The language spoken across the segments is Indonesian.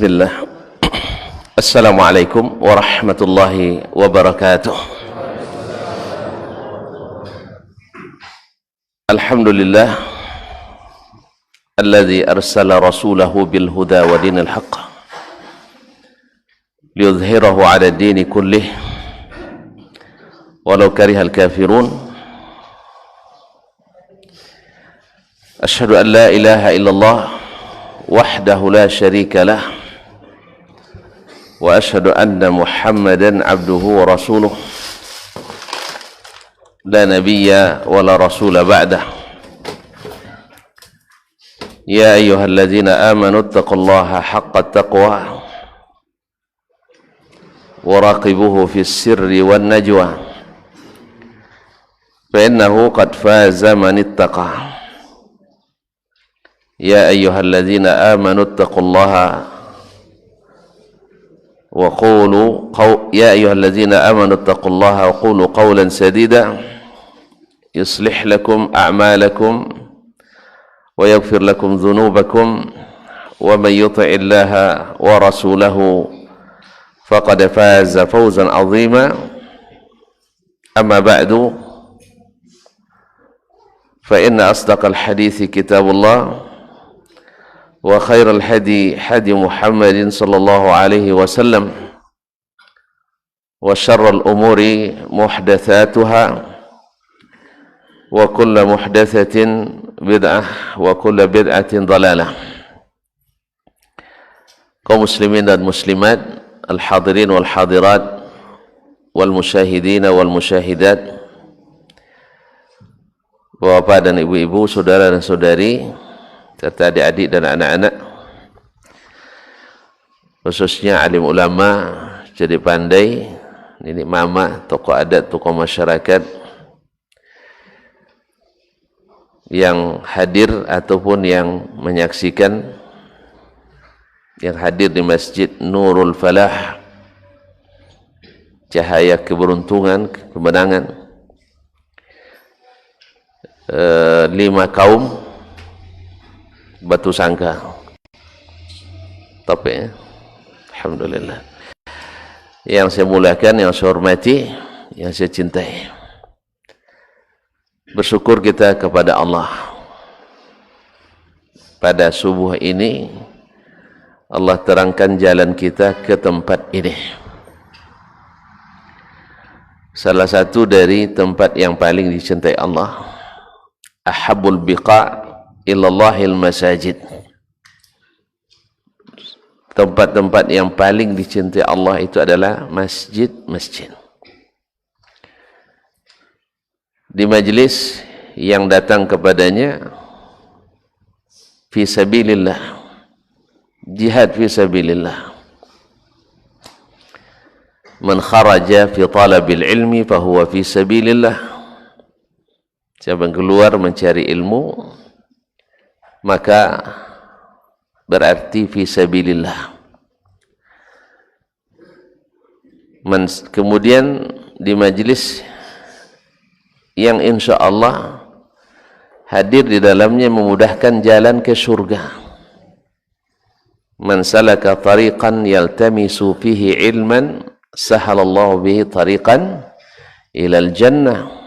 Bismillah. Assalamualaikum warahmatullahi wabarakatuh. Alhamdulillah alladzi arsala rasulahu bil huda wa dinil haqq liyudhhirahu 'ala ad-din kullih walau karihal kafirun. Asyhadu an la ilaha illallah wahdahu la syarika lah wa asyhadu anna Muhammadan abduhu wa rasuluh la nabiyya wa la rasula ba'dah. Ya ayyuhalladzina amanu taqullaha haqqa taqwa wa raqibuhu fis sirri wan najwa fa innahu qad faza man ittaqa. Ya ayyuhalladzina amanu taqullaha wa qulu ya ayyuhalladzina amanu taqullaha wa qulu qawlan sadida yuslih lakum a'malakum wa yaghfir lakum dhunubakum wa man yuti'illaha wa rasulahu faqad faza fawzan 'azima. Amma ba'du, fa inna asdaqal hadithi kitabullah wa khairal hadi hadi Muhammadin sallallahu alaihi wasallam wa syarral umuri muhdatsatuha wa kullu muhdatsatin bid'ah wa kullu bid'atin dhalalah. Kaum muslimin dan muslimat, al-hadirin wal hadirat wal musyahidin wal musyahidat, bapak dan ibu-ibu, saudara dan saudari, serta adik-adik dan anak-anak, khususnya alim ulama, jadi pandai, nenek mama, tokoh adat, tokoh masyarakat yang hadir ataupun yang menyaksikan, yang hadir di Masjid Nurul Falah, cahaya keberuntungan, kemenangan, 5 kaum Batu Sangka, topiknya. Alhamdulillah. Yang saya muliakan, yang saya hormati, yang saya cintai, bersyukur kita kepada Allah. Pada subuh ini Allah terangkan jalan kita ke tempat ini, salah satu dari tempat yang paling dicintai Allah. Ahabbul biqa' illallahil masajid, tempat-tempat yang paling dicintai Allah itu adalah masjid-masjid. Di majlis yang datang kepadanya fi sabilillah, jihad fi sabilillah. Man kharaja fi talabil ilmi fahuwa fi sabilillah. Siapa yang keluar mencari ilmu, maka berarti fi sabilillah. Kemudian di majlis yang insya Allah hadir di dalamnya memudahkan jalan ke surga. Man salaka tariqan yaltamisu fihi ilman sahalallahu bihi tariqan ilal jannah.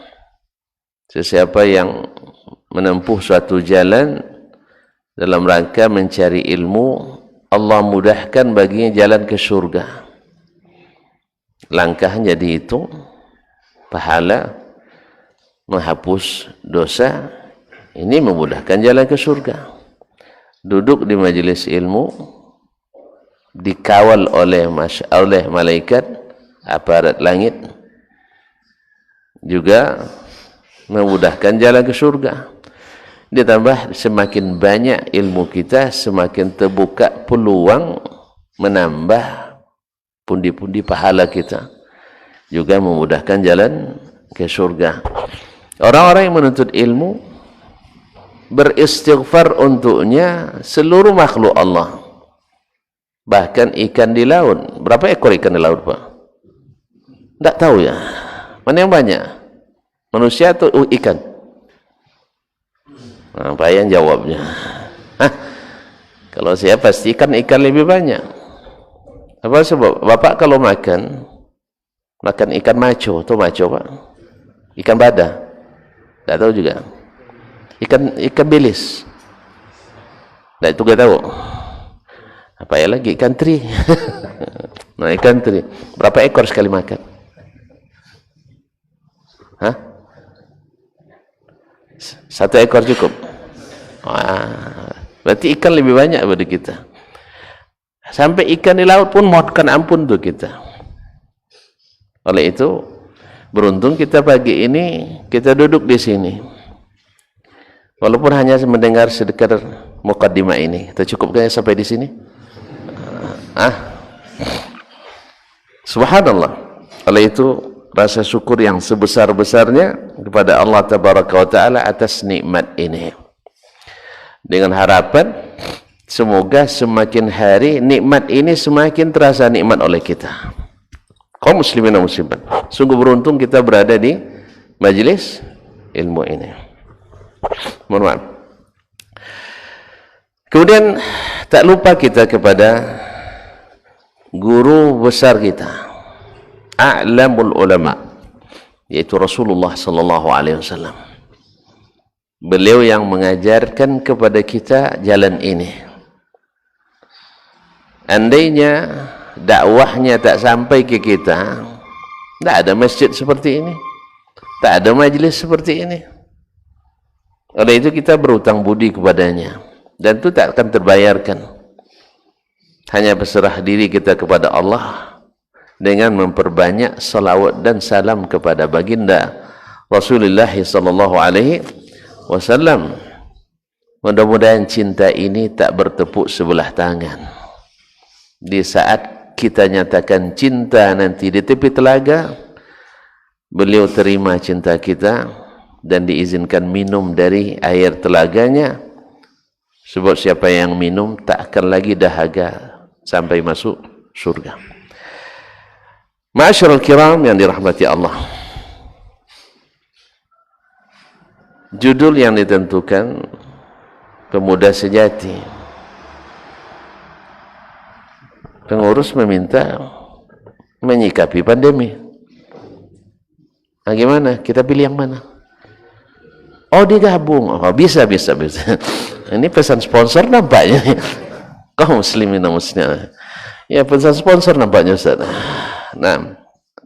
Sesiapa yang menempuh suatu jalan dalam rangka mencari ilmu, Allah mudahkan baginya jalan ke surga. Langkahnya dihitung, pahala, menghapus dosa, ini memudahkan jalan ke surga. Duduk di majelis ilmu, dikawal oleh malaikat, aparat langit, juga memudahkan jalan ke surga. Ditambah semakin banyak ilmu kita, semakin terbuka peluang menambah pundi-pundi pahala kita, juga memudahkan jalan ke surga. Orang-orang yang menuntut ilmu beristighfar untuknya seluruh makhluk Allah, bahkan ikan di laut. Berapa ekor ikan di laut, Pak? Tidak tahu ya. Mana yang banyak? Manusia atau ikan? Apa yang jawabnya? Hah? Kalau saya pastikan ikan lebih banyak. Apa sebab? Bapak kalau makan ikan maco, tahu maco Pak? Ikan bada. Tak tahu juga. Ikan bilis. Nah itu gak tahu. Apa ya lagi? Ikan teri. Nah ikan teri. Berapa ekor sekali makan? Hah? 1 ekor cukup? Wah, berarti ikan lebih banyak pada kita. Sampai ikan di laut pun makan ampun tuh kita. Oleh itu, beruntung kita pagi ini kita duduk di sini. Walaupun hanya mendengar sedekar mukaddimah ini, kita cukupkan sampai di sini. Subhanallah. Oleh itu, rasa syukur yang sebesar-besarnya kepada Allah Tabaraka wa Ta'ala atas nikmat ini. Dengan harapan semoga semakin hari nikmat ini semakin terasa nikmat oleh kita. Kaum muslimin dan muslimat, sungguh beruntung kita berada di majelis ilmu ini. Mohon maaf. Kemudian tak lupa kita kepada guru besar kita, a'lamul ulama, yaitu Rasulullah sallallahu alaihi wasallam. Beliau yang mengajarkan kepada kita jalan ini. Andainya dakwahnya tak sampai ke kita, tak ada masjid seperti ini, tak ada majlis seperti ini. Oleh itu kita berhutang budi kepadanya, dan itu tak akan terbayarkan. Hanya berserah diri kita kepada Allah dengan memperbanyak salawat dan salam kepada baginda Rasulullah sallallahu alaihi wasallam. Mudah-mudahan cinta ini tak bertepuk sebelah tangan. Di saat kita nyatakan cinta nanti di tepi telaga, beliau terima cinta kita dan diizinkan minum dari air telaganya, sebab siapa yang minum tak akan lagi dahaga sampai masuk surga. Ma'asyiral kiram yang dirahmati Allah, judul yang ditentukan pemuda sejati. Pengurus meminta menyikapi pandemi. Bagaimana? Kita pilih yang mana? Oh, digabung. Oh, bisa. Ini pesan sponsor nampaknya. Kaum muslimin dan muslimat. Ya, pesan sponsor nampaknya Ustaz. Nah,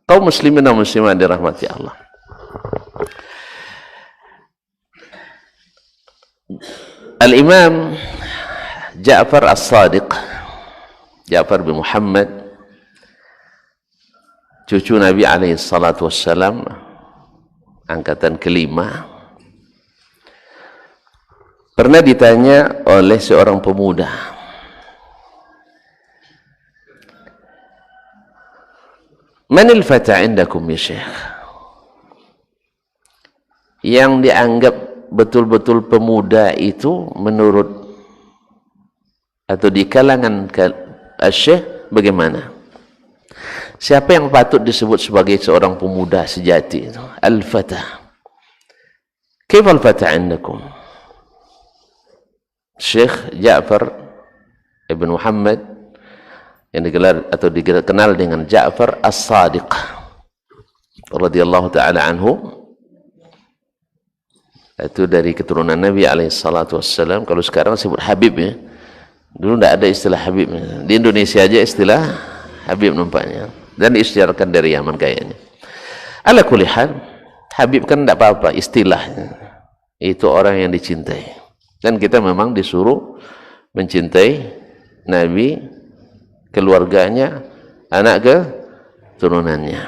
kaum muslimin dan muslimat dirahmati Allah. Al-Imam Ja'far As-Sadiq, Ja'far bin Muhammad, cucu Nabi alaihi salatu wassalam, angkatan kelima, pernah ditanya oleh seorang pemuda, manil fata indakum ya Syekh? Yang dianggap betul-betul pemuda itu menurut atau di kalangan Syekh bagaimana? Siapa yang patut disebut sebagai seorang pemuda sejati itu? Al-fata. Kaifa al-fata indakum? Syekh Ja'far ibn Muhammad yang digelar atau dikenal dengan Ja'far As-Sadiq radhiyallahu taala anhu, itu dari keturunan Nabi alaihi salatu wassalam. Kalau sekarang disebut Habib ya. Dulu tidak ada istilah Habib. Di Indonesia aja istilah Habib nampaknya, dan diisytiharkan dari Yaman kayaknya. Ala kulli hal, Habib kan tidak apa-apa istilahnya. Itu orang yang dicintai. Dan kita memang disuruh mencintai Nabi, keluarganya, anak keturunannya.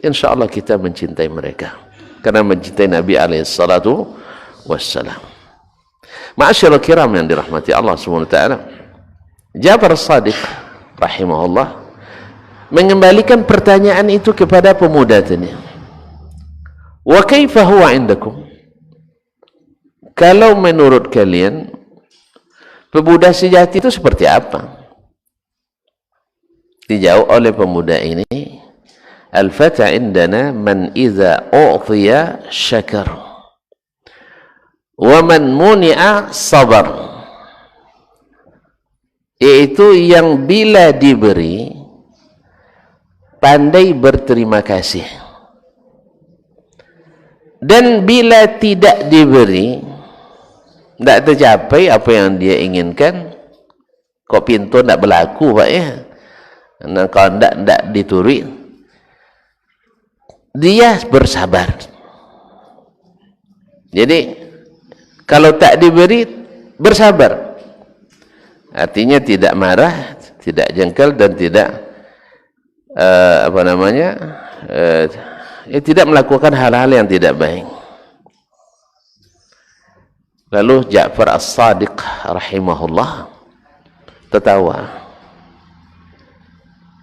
Insya Allah kita mencintai mereka karena mencintai Nabi alaihi salatu wassalam. Ma'asyiral kiram yang dirahmati Allah Subhanahu wa taala, Ja'far As-Sadiq rahimahullah mengembalikan pertanyaan itu kepada pemuda tadi. Wa kaifa huwa indakum? Kalau menurut kalian pemuda sejati itu seperti apa? Dijawab oleh pemuda ini, al-fata indana man idza u'tiya syakar wa man muni'a sabar. Yaitu yang bila diberi pandai berterima kasih. Dan bila tidak diberi, tidak tercapai apa yang dia inginkan, kok pintu tidak berlaku Pak ya, dan kalau tidak dituri, dia bersabar. Jadi kalau tak diberi, bersabar. Artinya tidak marah, tidak jengkel, dan tidak tidak melakukan hal-hal yang tidak baik. Lalu Ja'far As-Sadiq rahimahullah tertawa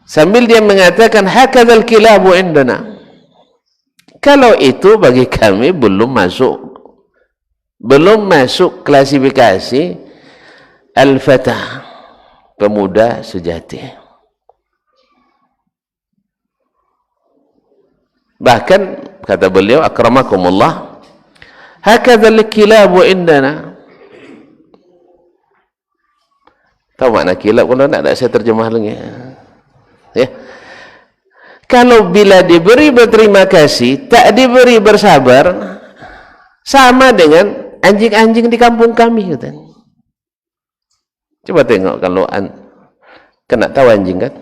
sambil dia mengatakan, hakadzal kilabu indana. Kalau itu bagi kami belum masuk klasifikasi al-fatah, pemuda sejati. Bahkan kata beliau, akramakumullah, hakadzal kilabu indana. Tahu makna kilab? Kalau tidak saya terjemah lagi ya. Kalau bila diberi berterima kasih, tak diberi bersabar, sama dengan anjing-anjing di kampung kami katanya. Coba tengok kalau kena tahu anjing kan?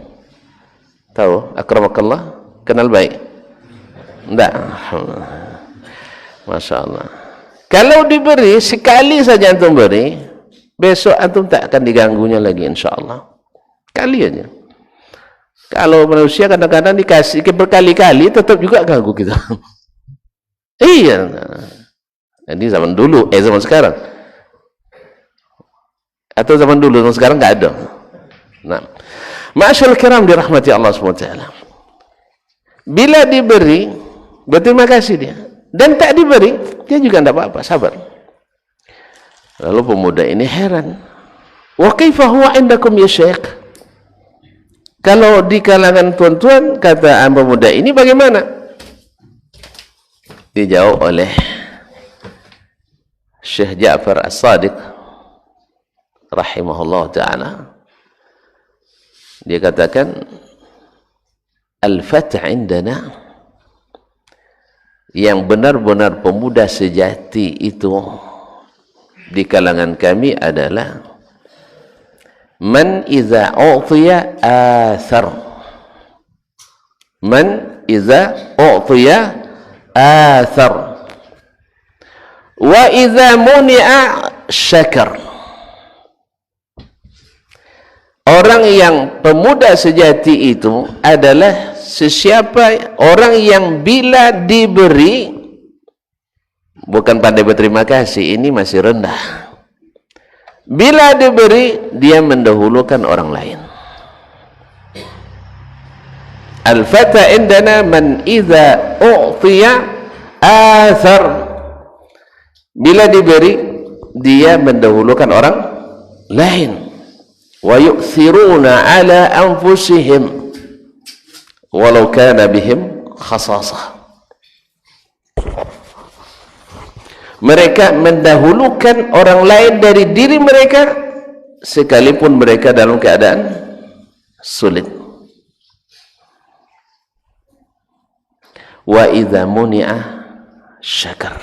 Tahu? Akramakallah, kenal baik? Enggak. Masya Allah. Kalau diberi sekali saja antum beri, besok antum tak akan diganggunya lagi insya Allah. Kali aja. Kalau manusia kadang-kadang dikasih berkali-kali tetap juga ganggu kita. Iya. Ini zaman dulu, zaman sekarang. Atau zaman dulu, zaman sekarang nggak ada. Nah, ma'asyarul kiram dirahmati Allah SWT. Bila diberi, berterima kasih dia. Dan tak diberi, dia juga tidak apa-apa, sabar. Lalu pemuda ini heran. Wa kaifa huwa indakum ya Syekh? Kalau di kalangan tuan-tuan, kata pemuda ini bagaimana? Dijawab oleh Syekh Ja'far As-Sadiq rahimahullah ta'ala. Dia katakan, al-fatah indana, yang benar-benar pemuda sejati itu di kalangan kami adalah man iza u'tiya athar. Man iza u'tiya athar wa iza muni'a syakar. Orang yang pemuda sejati itu adalah sesiapa orang yang bila diberi, bukan pandai berterima kasih, ini masih rendah. Bila diberi, dia mendahulukan orang lain. Al-fata indana man idza u'tiya athar. Bila diberi, dia mendahulukan orang lain. Wa yu'thiruna ala anfusihim walau kana bihim khasasah. Mereka mendahulukan orang lain dari diri mereka sekalipun mereka dalam keadaan sulit. Wa idza muni'a syakar.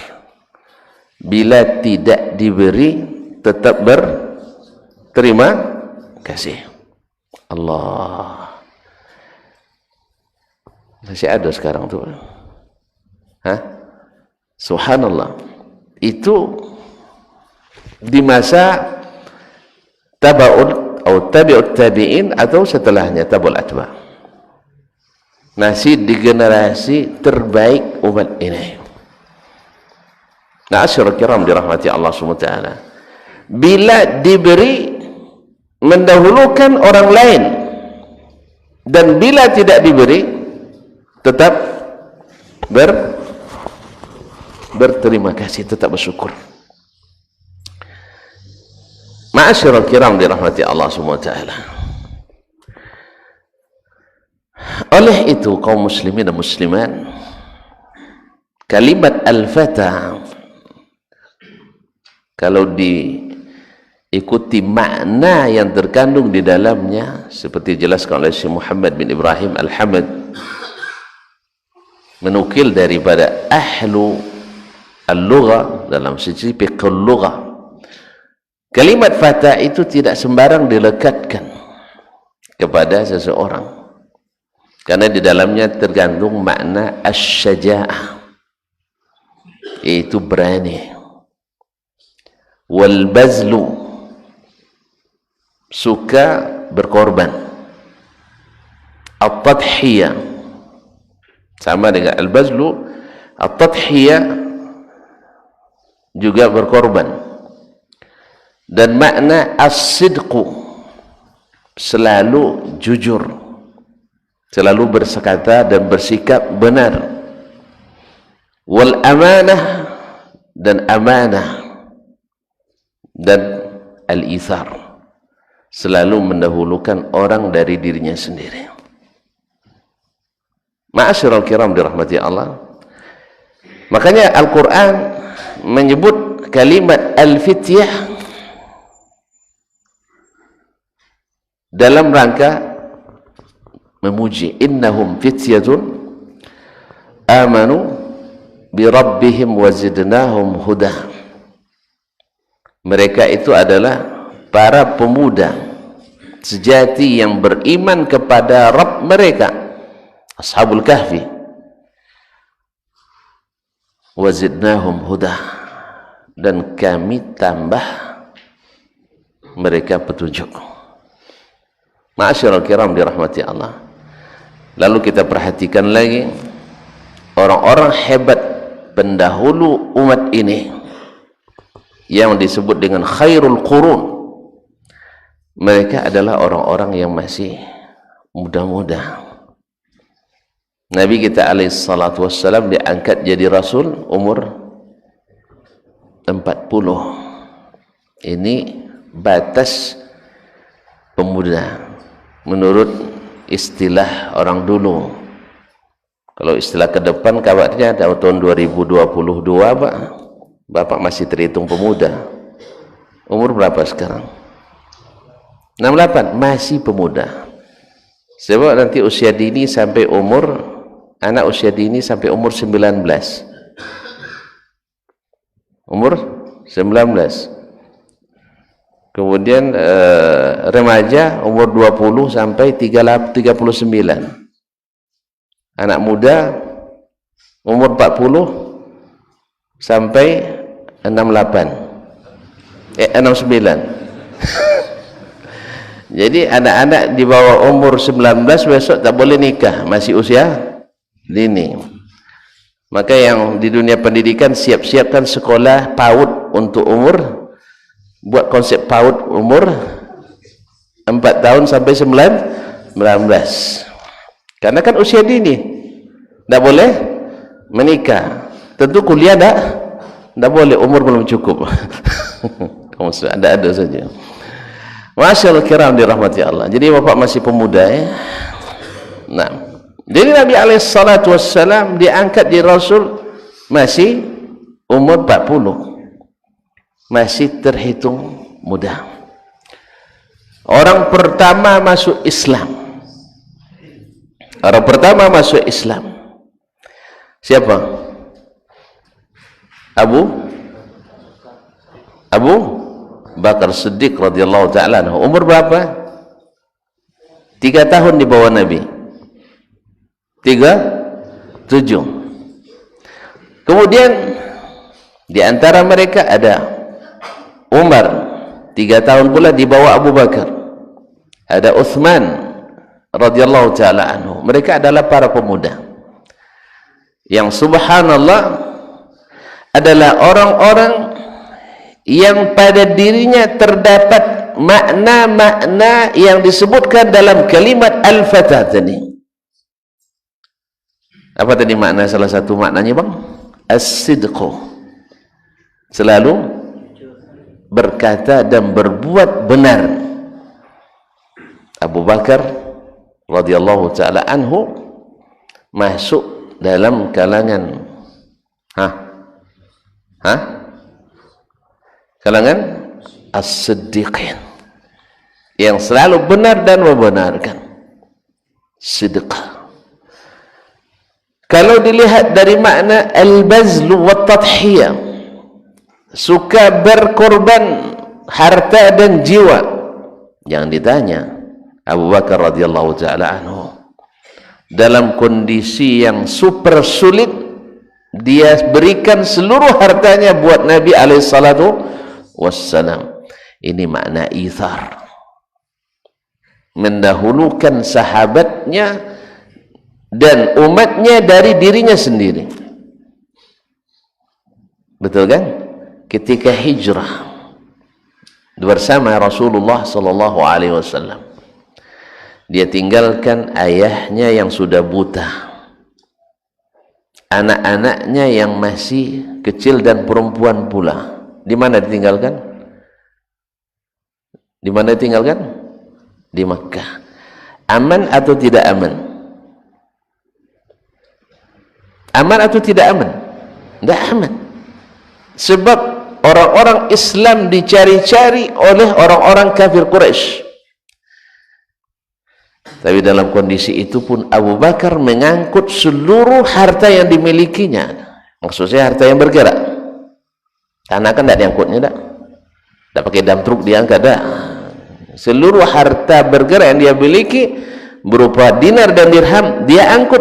Bila tidak diberi, tetap berterima kasih. Allah. Masih ada sekarang tuh. Hah? Subhanallah. Itu di masa tabaul atau tabi'ut tabi'in atau setelahnya tabi'ul atba. Masih di generasi terbaik umat ini. Ma'asyiral kiram dirahmati Allah SWT. Bila diberi, mendahulukan orang lain, dan bila tidak diberi, tetap berterima kasih, tetap bersyukur. Ma'asyiral kiram dirahmati Allah SWT. Oleh itu kaum muslimin dan muslimat, kalimat al-fatah kalau ikuti makna yang terkandung di dalamnya, seperti dijelaskan oleh Syekh Muhammad bin Ibrahim Al-Hamad, menukil daripada ahlu al-lugha dalam sisi fiqh al-lugha. Kalimat fata itu tidak sembarang dilekatkan kepada seseorang, karena di dalamnya terkandung makna asy-syaja'ah, yaitu berani, wal bazlu, suka berkorban, at-tadhiyah sama dengan al-bazlu, at-tadhiyah juga berkorban, dan makna as-sidqu, selalu jujur, selalu berkata dan bersikap benar, wal amanah, dan amanah, dan al-ithar, selalu mendahulukan orang dari dirinya sendiri. Ma'asyiral kiram dirahmati Allah, makanya Al-Quran menyebut kalimat al-fityah dalam rangka memuji, innahum fityatun amanu birabbihim wazidnahum huda. Mereka itu adalah para pemuda sejati yang beriman kepada Rabb mereka, Ashabul Kahfi, wazidnahum huda, dan kami tambah mereka petunjuk. Ma'asyiral kiram dirahmati Allah. Lalu kita perhatikan lagi orang-orang hebat pendahulu umat ini yang disebut dengan khairul qurun. Mereka adalah orang-orang yang masih muda-muda. Nabi kita alaihi salatu wassalam diangkat jadi rasul umur 40. Ini batas pemuda menurut istilah orang dulu. Kalau istilah ke depan kabarnya tahun 2022 Bapak masih terhitung pemuda. Umur berapa sekarang? 68, masih pemuda. Sebab nanti usia dini sampai umur, anak usia dini sampai umur 19. Umur 19. Kemudian remaja umur 20 sampai 39. Anak muda umur 40 sampai 69. Jadi anak-anak di bawah umur 19 besok tak boleh nikah, masih usia dini. Maka yang di dunia pendidikan siap-siapkan sekolah PAUD untuk umur, buat konsep PAUD umur 4 tahun sampai 19. Karena kan usia dini, tak boleh menikah. Tentu kuliah tak boleh, umur belum cukup. Kamu ada saja. Masyaallah kiram dirahmati Allah. Jadi bapak masih pemuda ya. Nah, jadi Nabi alaihi salatu wassalam diangkat jadi rasul masih umur 40. Masih terhitung muda. Orang pertama masuk Islam. Orang pertama masuk Islam. Siapa? Abu Bakar Siddiq radhiyallahu ta'ala anhu. Umur berapa? 3 tahun di bawah Nabi. 7. Kemudian di antara mereka ada Umar, 3 tahun pula di bawah Abu Bakar. Ada Uthman radhiyallahu ta'ala anhu. Mereka adalah para pemuda yang subhanallah adalah orang-orang yang pada dirinya terdapat makna-makna yang disebutkan dalam kalimat al-fatah tadi. Apa tadi makna? Salah satu maknanya bang, as-sidqu, selalu berkata dan berbuat benar. Abu Bakar radhiyallahu ta'ala anhu masuk dalam kalangan kalangan as-siddiqin, yang selalu benar dan membenarkan. Sidqah. Kalau dilihat dari makna al-bazlu wa tadhiyah, suka berkorban harta dan jiwa. Yang ditanya Abu Bakar radhiyallahu taala anhu, dalam kondisi yang super sulit, dia berikan seluruh hartanya buat Nabi alaihi salatu wassalam. Ini makna ithar, mendahulukan sahabatnya dan umatnya dari dirinya sendiri. Betul kan? Ketika hijrah bersama Rasulullah sallallahu alaihi wasallam, dia tinggalkan ayahnya yang sudah buta, anak-anaknya yang masih kecil dan perempuan pula. Di mana ditinggalkan? Di mana ditinggalkan? Di Makkah. Aman atau tidak aman? Aman atau tidak aman? Tidak aman. Sebab orang-orang Islam dicari-cari oleh orang-orang kafir Quraisy. Tapi dalam kondisi itu pun Abu Bakar mengangkut seluruh harta yang dimilikinya. Maksudnya harta yang bergerak. Karena kan tidak diangkutnya, tidak pakai dump truk diangkat, dah. Seluruh harta bergerak yang dia miliki berupa dinar dan dirham, dia angkut.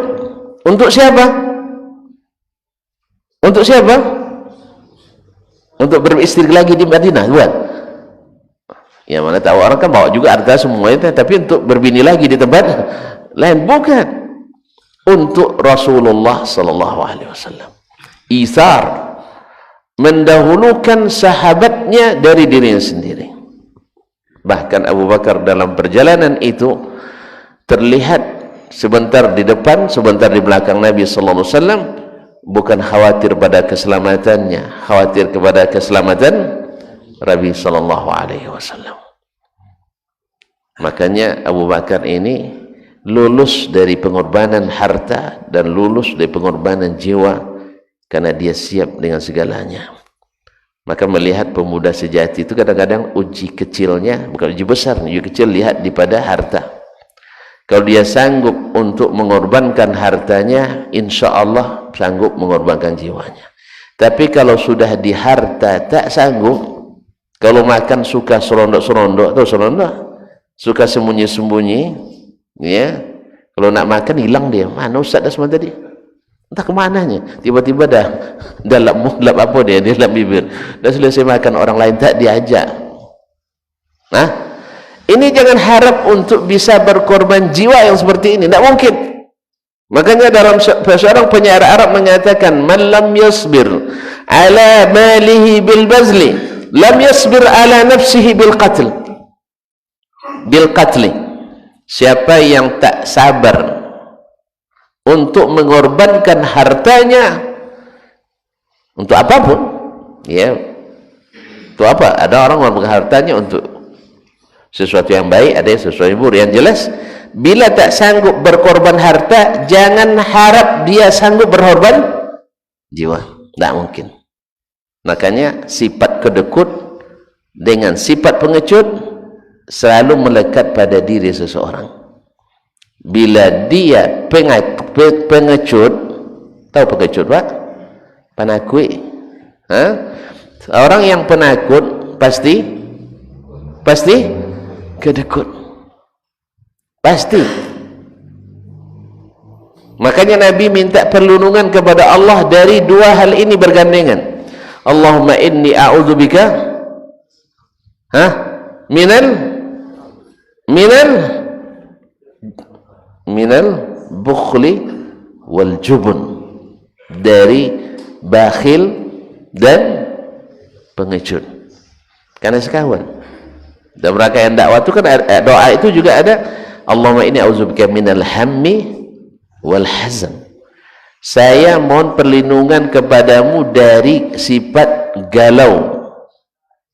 Untuk siapa? Untuk siapa? Untuk beristri lagi di Madinah, buat. Ya, mana tahu orang kan bawa juga harta semua itu, tapi untuk berbini lagi di tempat lain, bukan. Untuk Rasulullah sallallahu alaihi wasallam. Isar, mendahulukan sahabatnya dari dirinya sendiri. Bahkan Abu Bakar dalam perjalanan itu terlihat sebentar di depan, sebentar di belakang Nabi sallallahu alaihi wasallam, bukan khawatir pada keselamatannya, khawatir kepada keselamatan Nabi sallallahu alaihi wasallam. Makanya Abu Bakar ini lulus dari pengorbanan harta dan lulus dari pengorbanan jiwa karena dia siap dengan segalanya. Maka melihat pemuda sejati itu kadang-kadang uji kecilnya, bukan uji besar, uji kecil lihat di pada harta. Kalau dia sanggup untuk mengorbankan hartanya, insya Allah sanggup mengorbankan jiwanya. Tapi kalau sudah di harta tak sanggup, kalau makan suka serondok-serondok, atau serondok, suka sembunyi-sembunyi, ya. Kalau nak makan hilang dia. Mana Ustaz dah semua tadi? Entah kemananya, tiba-tiba dah lap apa dia lap bibir, dah selesai makan, orang lain tak diajak. Nah, ini jangan harap untuk bisa berkorban jiwa yang seperti ini, tidak mungkin. Makanya dalam seorang penyair Arab mengatakan, man lam yasbir ala malihi bil bazli, lam yasbir ala nafsihi bil qatl. Bil qatli, siapa yang tak sabar untuk mengorbankan hartanya untuk apapun, ya, untuk apa? Ada orang mengorbankan hartanya untuk sesuatu yang baik, ada sesuatu yang buruk. Yang jelas, bila tak sanggup berkorban harta, jangan harap dia sanggup berkorban jiwa. Tidak mungkin. Makanya sifat kedekut dengan sifat pengecut selalu melekat pada diri seseorang. Bila dia pengecut, tahu pengecut, Pak? Penakut. Orang yang penakut pasti kedekut. Pasti. Makanya Nabi minta perlindungan kepada Allah dari dua hal ini bergandengan. Allahumma inni a'udzubika minal bukhli wal jubun, dari bakhil dan pengecut. Karena sekawan dalam rangkaian dakwah itu kan doa itu juga ada, Allahumma inni a'udzubika minal hammi wal hazan, saya mohon perlindungan kepadamu dari sifat galau.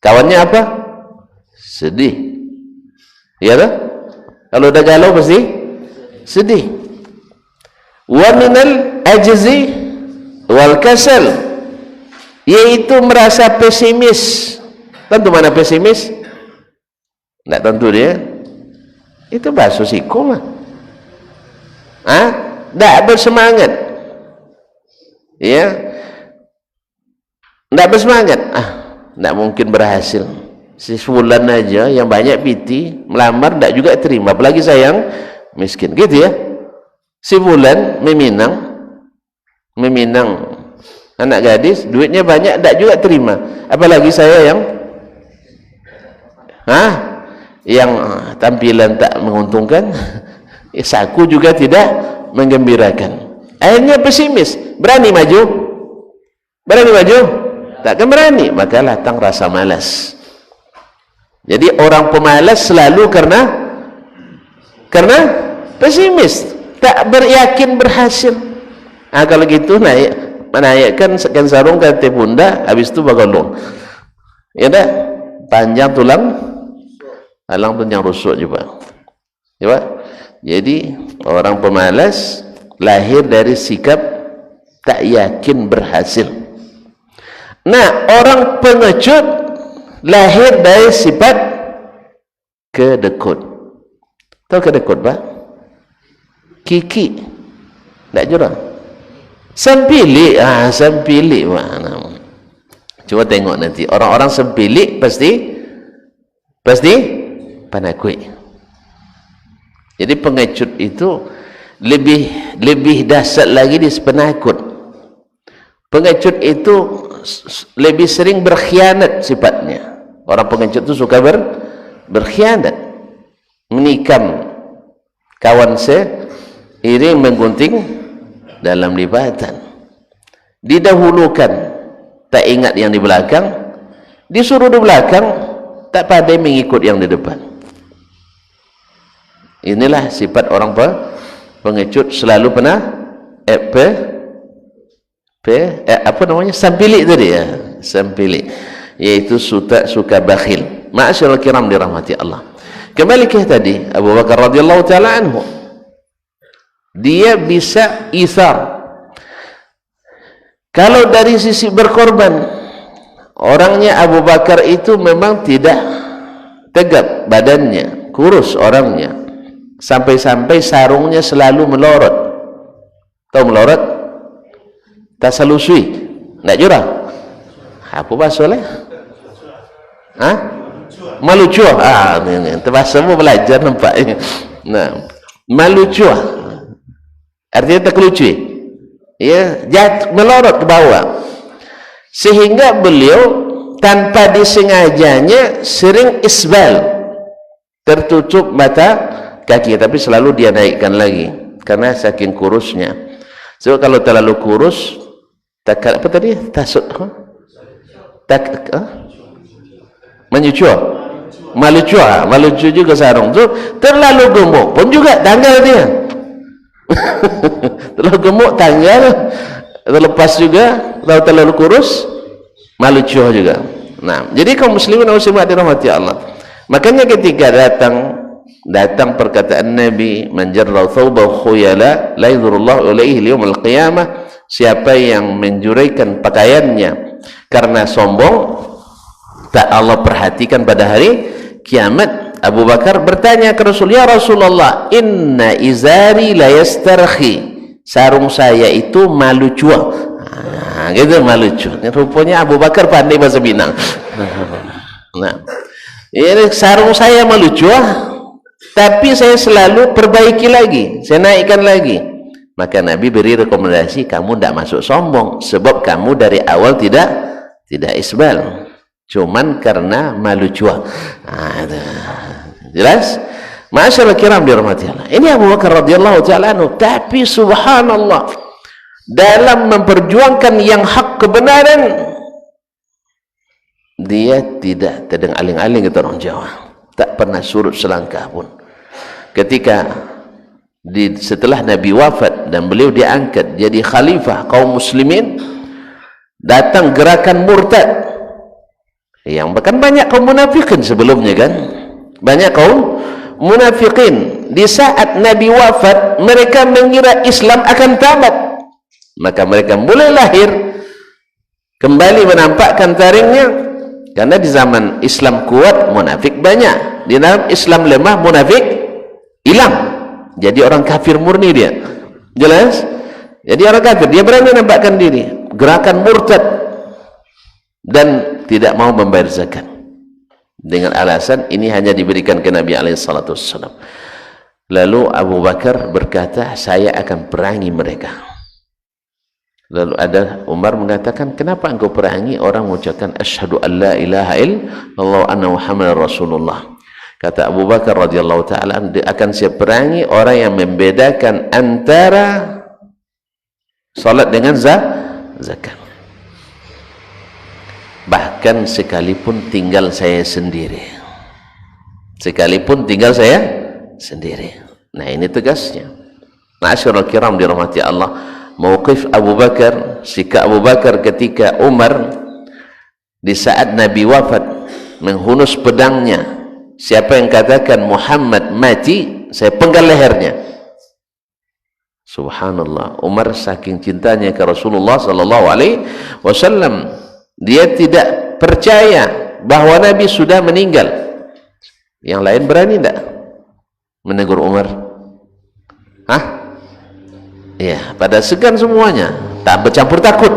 Kawannya apa? Sedih, ya tak? Kalau udah galau pasti sedih. Wa minal ajzi wal kasal, yaitu merasa pesimis, Tentu mana pesimis? Tidak tentu dia. Itu bahasa siko mah. Tidak bersemangat. Ya, tidak bersemangat. Tidak mungkin berhasil. Sebulan aja yang banyak piti melamar tidak juga terima. Apalagi sayang miskin. Gitu ya. Sebulan meminang anak gadis, duitnya banyak tidak juga terima. Apalagi saya yang tampilan tak menguntungkan, saku juga tidak menggembirakan. Akhirnya pesimis. Berani maju? Takkan berani. Maka datang rasa malas. Jadi orang pemalas selalu karena pesimis, tak beryakin berhasil. Kalau gitu menaikkan sekian sarung ke bunda, habis itu bagolong. Ya dah, panjang tulang alang pun yang rusuk juga. Ya, jadi orang pemalas lahir dari sikap tak yakin berhasil. Nah, orang pengecut lahir dari sifat kedekut. Tahu kedekut, Pak? Kiki. Tak jurang. Sempilik. Sempilik mana? Coba tengok nanti. Orang-orang sempilik pasti panakui. Jadi pengecut itu lebih dahsyat lagi di penakut. Pengecut itu lebih sering berkhianat sifatnya. Orang pengecut itu suka berkhianat, menikam kawan seiring menggunting dalam lipatan, didahulukan tak ingat yang di belakang, disuruh di belakang tak pandai mengikut yang di depan. Inilah sifat orang pengecut, selalu pernah apa namanya, sampilik tadi ya, sampilik, yaitu suka bakhil. Ma'asyiral kiram dirahmati Allah. Kembali ke tadi Abu Bakar radhiyallahu taala anhu, dia bisa ithar. Kalau dari sisi berkorban, orangnya Abu Bakar itu memang tidak tegap badannya, kurus orangnya, sampai-sampai sarungnya selalu melorot. Tahu melorot? Tasalusui, tidak jurang. Apa bahasa oleh? Malucuah. Ini bahasa mau belajar nampaknya. Nah, malucuah artinya terkelucu. Ya, melorot ke bawah. Sehingga beliau tanpa disengajanya sering isbal, tertutup mata kaki, tapi selalu dia naikkan lagi karena saking kurusnya. So kalau terlalu kurus, apa tadi? Malucu juga sarung tu. Terlalu gemuk pun juga tanggal dia. Terlalu gemuk tanggal, terlepas juga. Kalau terlalu kurus, malucu juga. Nah, jadi kaum muslimin dan muslimat dirahmati Allah. Makanya ketika datang perkataan Nabi, man jarra thawbahu khuyala la yadhurullahu ilaihi liyawmil qiyamah, siapa yang menjuraikan pakaiannya karena sombong, tak Allah perhatikan pada hari kiamat. Abu Bakar bertanya ke Rasul, ya Rasulullah, inna izari la yastarkhi, sarung saya itu malucua. Gitu malucu. Rupanya Abu Bakar pandai bahasa Minang. Nah, ini sarung saya malucua, tapi saya selalu perbaiki lagi, saya naikkan lagi. Maka Nabi beri rekomendasi, kamu tidak masuk sombong, sebab kamu dari awal tidak isbal, cuman karena malu cua. Jelas? Ma'asyarul kiram dirahmati Allah. Ini Abu Bakar radhiyallahu ta'ala anhu, tapi subhanallah, dalam memperjuangkan yang hak kebenaran, dia tidak tedeng aling-aling, kata orang Jawa, tak pernah surut selangkah pun. Ketika setelah Nabi wafat dan beliau diangkat jadi khalifah kaum muslimin, datang gerakan murtad yang bahkan banyak kaum munafikin sebelumnya kan, banyak kaum munafikin. Di saat Nabi wafat, mereka mengira Islam akan tamat, maka mereka mulai lahir kembali menampakkan taringnya Karena di zaman Islam kuat, munafik banyak. Di dalam Islam lemah, munafik hilang. Jadi orang kafir murni dia. Jelas? Jadi orang kafir, dia berani menampakkan diri. Gerakan murtad. Dan tidak mau membayar zakat. Dengan alasan ini hanya diberikan ke Nabi SAW. Lalu Abu Bakar berkata, saya akan perangi mereka. Lalu ada Umar mengatakan, kenapa engkau perangi orang mengucapkan asyhadu an la ilaha illallah anna Muhammadar Rasulullah. Kata Abu Bakar radhiyallahu taala, akan saya perangi orang yang membedakan antara salat dengan zakat. Bahkan sekalipun tinggal saya sendiri. Sekalipun tinggal saya sendiri. Nah, ini tegasnya. Ma'asyiral kiram dirahmati Allah. Mauqif Abu Bakar, sikap Abu Bakar ketika Umar di saat Nabi wafat menghunus pedangnya, siapa yang katakan Muhammad mati, saya penggal lehernya. Subhanallah, Umar saking cintanya ke Rasulullah sallallahu alaihi wasallam, dia tidak percaya bahwa Nabi sudah meninggal. Yang lain berani tidak menegur Umar? Hah? Ya, pada segan semuanya, tak bercampur takut.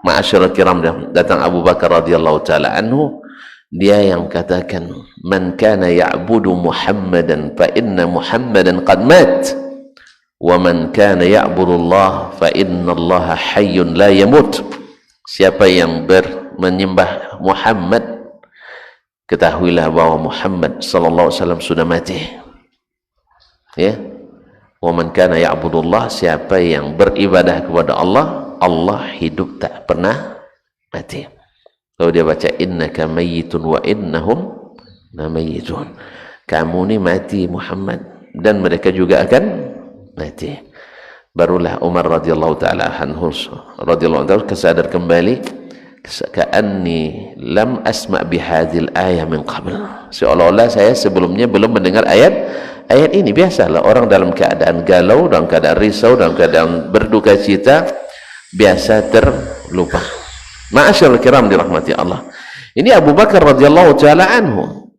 Ma'asyiral kiram, datang Abu Bakar radhiyallahu taala anhu, dia yang katakan, man kana ya'budu Muhammadan fa inna Muhammadan qad mat, wa man kana ya'budu Allah fa inna Allah hayyun la yamut. Siapa yang menyembah Muhammad, ketahuilah bahwa Muhammad sallallahu alaihi wasallam sudah mati. Ya. Wa man kana ya'budullah, siapa yang beribadah kepada Allah, Allah hidup tak pernah mati. Lalu dia baca innaka mayyitun wa innahum mayyitun. Kamu ni mati Muhammad dan mereka juga akan mati. Barulah Umar radhiyallahu taala anhu kesadar kembali, ka'anni lam asma' bihadhil ayah min qabl. Seolah-olah saya sebelumnya belum mendengar ayat ini. Biasalah orang dalam keadaan galau, dalam keadaan risau, dalam keadaan berduka cita, biasa terlupa. Ma'asyiral kiram dirahmati Allah. Ini Abu Bakar radhiyallahu taala anhu.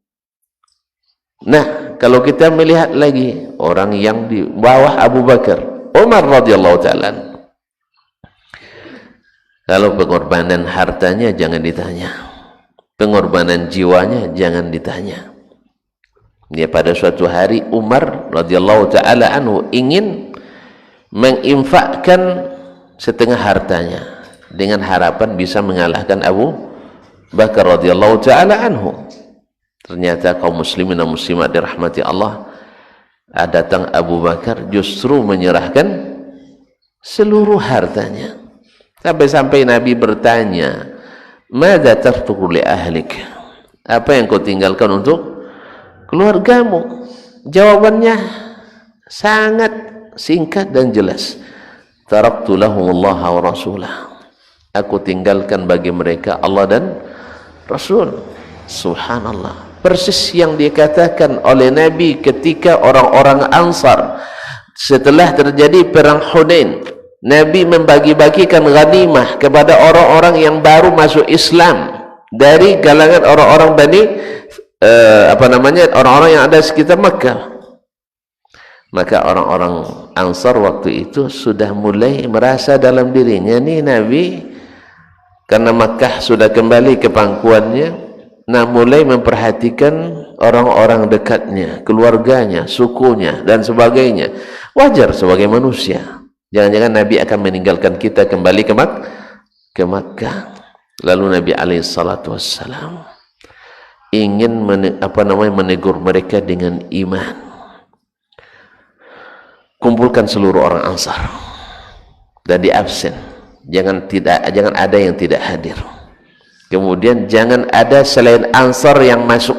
Nah, kalau kita melihat lagi orang yang di bawah Abu Bakar, Umar radhiyallahu taala anhu. Kalau pengorbanan hartanya jangan ditanya. Pengorbanan jiwanya jangan ditanya. Dia pada suatu hari Umar radhiyallahu taala anhu ingin menginfakkan setengah hartanya dengan harapan bisa mengalahkan Abu Bakar radhiyallahu taala anhu. Ternyata kaum muslimin dan muslimat dirahmati Allah, datang Abu Bakar justru menyerahkan seluruh hartanya. Sampai-sampai Nabi bertanya, "Madza tartuku li ahlik?" Apa yang kau tinggalkan untuk keluargamu? Jawabannya sangat singkat dan jelas. Taraktu lahumullaha wa rasulah. Aku tinggalkan bagi mereka Allah dan Rasul. Subhanallah. Persis yang dikatakan oleh Nabi ketika orang-orang Ansar setelah terjadi perang Hunain. Nabi membagi-bagikan ghanimah kepada orang-orang yang baru masuk Islam dari kalangan orang-orang Bani orang-orang yang ada sekitar Makkah. Maka orang-orang Ansar waktu itu sudah mulai merasa dalam dirinya, nih Nabi karena Makkah sudah kembali ke pangkuannya, nah mulai memperhatikan orang-orang dekatnya, keluarganya, sukunya dan sebagainya. Wajar sebagai manusia. Jangan-jangan Nabi akan meninggalkan kita kembali ke Makkah. Lalu Nabi SAW ingin menegur mereka dengan iman. Kumpulkan seluruh orang Ansar dan di absen. Jangan ada yang tidak hadir. Kemudian jangan ada selain Ansar yang masuk.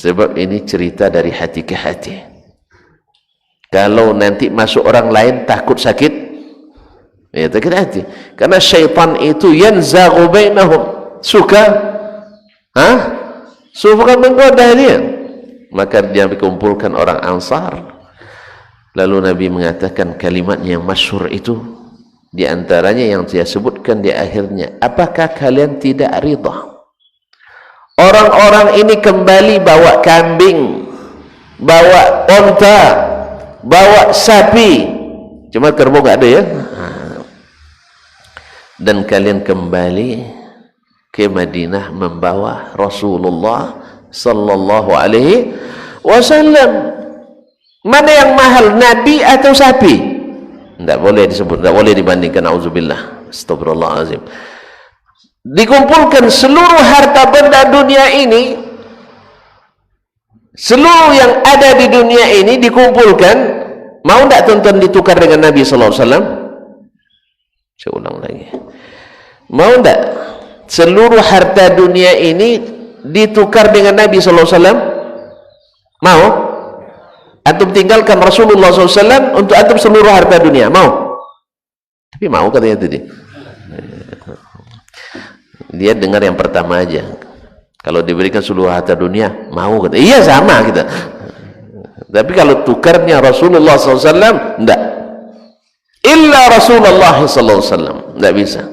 Sebab ini cerita dari hati ke hati. Kalau nanti masuk orang lain takut sakit, ya sakit hati. Karena syaitan itu yanzaghu bainahum, suka menggoda dia. Maka dia dikumpulkan orang Ansar. Lalu Nabi mengatakan kalimat yang masyhur itu, Di antaranya yang saya sebutkan di akhirnya, apakah kalian tidak ridha orang-orang ini kembali bawa kambing, bawa onta, bawa sapi, cuma kerbau nggak ada ya, dan kalian kembali ke Madinah membawa Rasulullah sallallahu alaihi wasallam. Mana yang mahal, nabi atau sapi? Tidak boleh disebut, tidak boleh dibandingkan. Auzubillah, astagfirullahaladzim. Dikumpulkan seluruh harta benda dunia ini, seluruh yang ada di dunia ini dikumpulkan, mau tidak tuan-tuan ditukar dengan Nabi sallallahu alaihi wasallam? Saya ulang lagi, mau tidak seluruh harta dunia ini ditukar dengan Nabi sallallahu alaihi wasallam? Mau? Antum tinggalkan Rasulullah SAW untuk antum seluruh harta dunia, mau? Tapi mau katanya tadi. Dia dengar yang pertama aja. Kalau diberikan seluruh harta dunia, mau kata. Iya sama kita. Tapi kalau tukarnya Rasulullah SAW, enggak. Illa Rasulullah SAW, enggak bisa.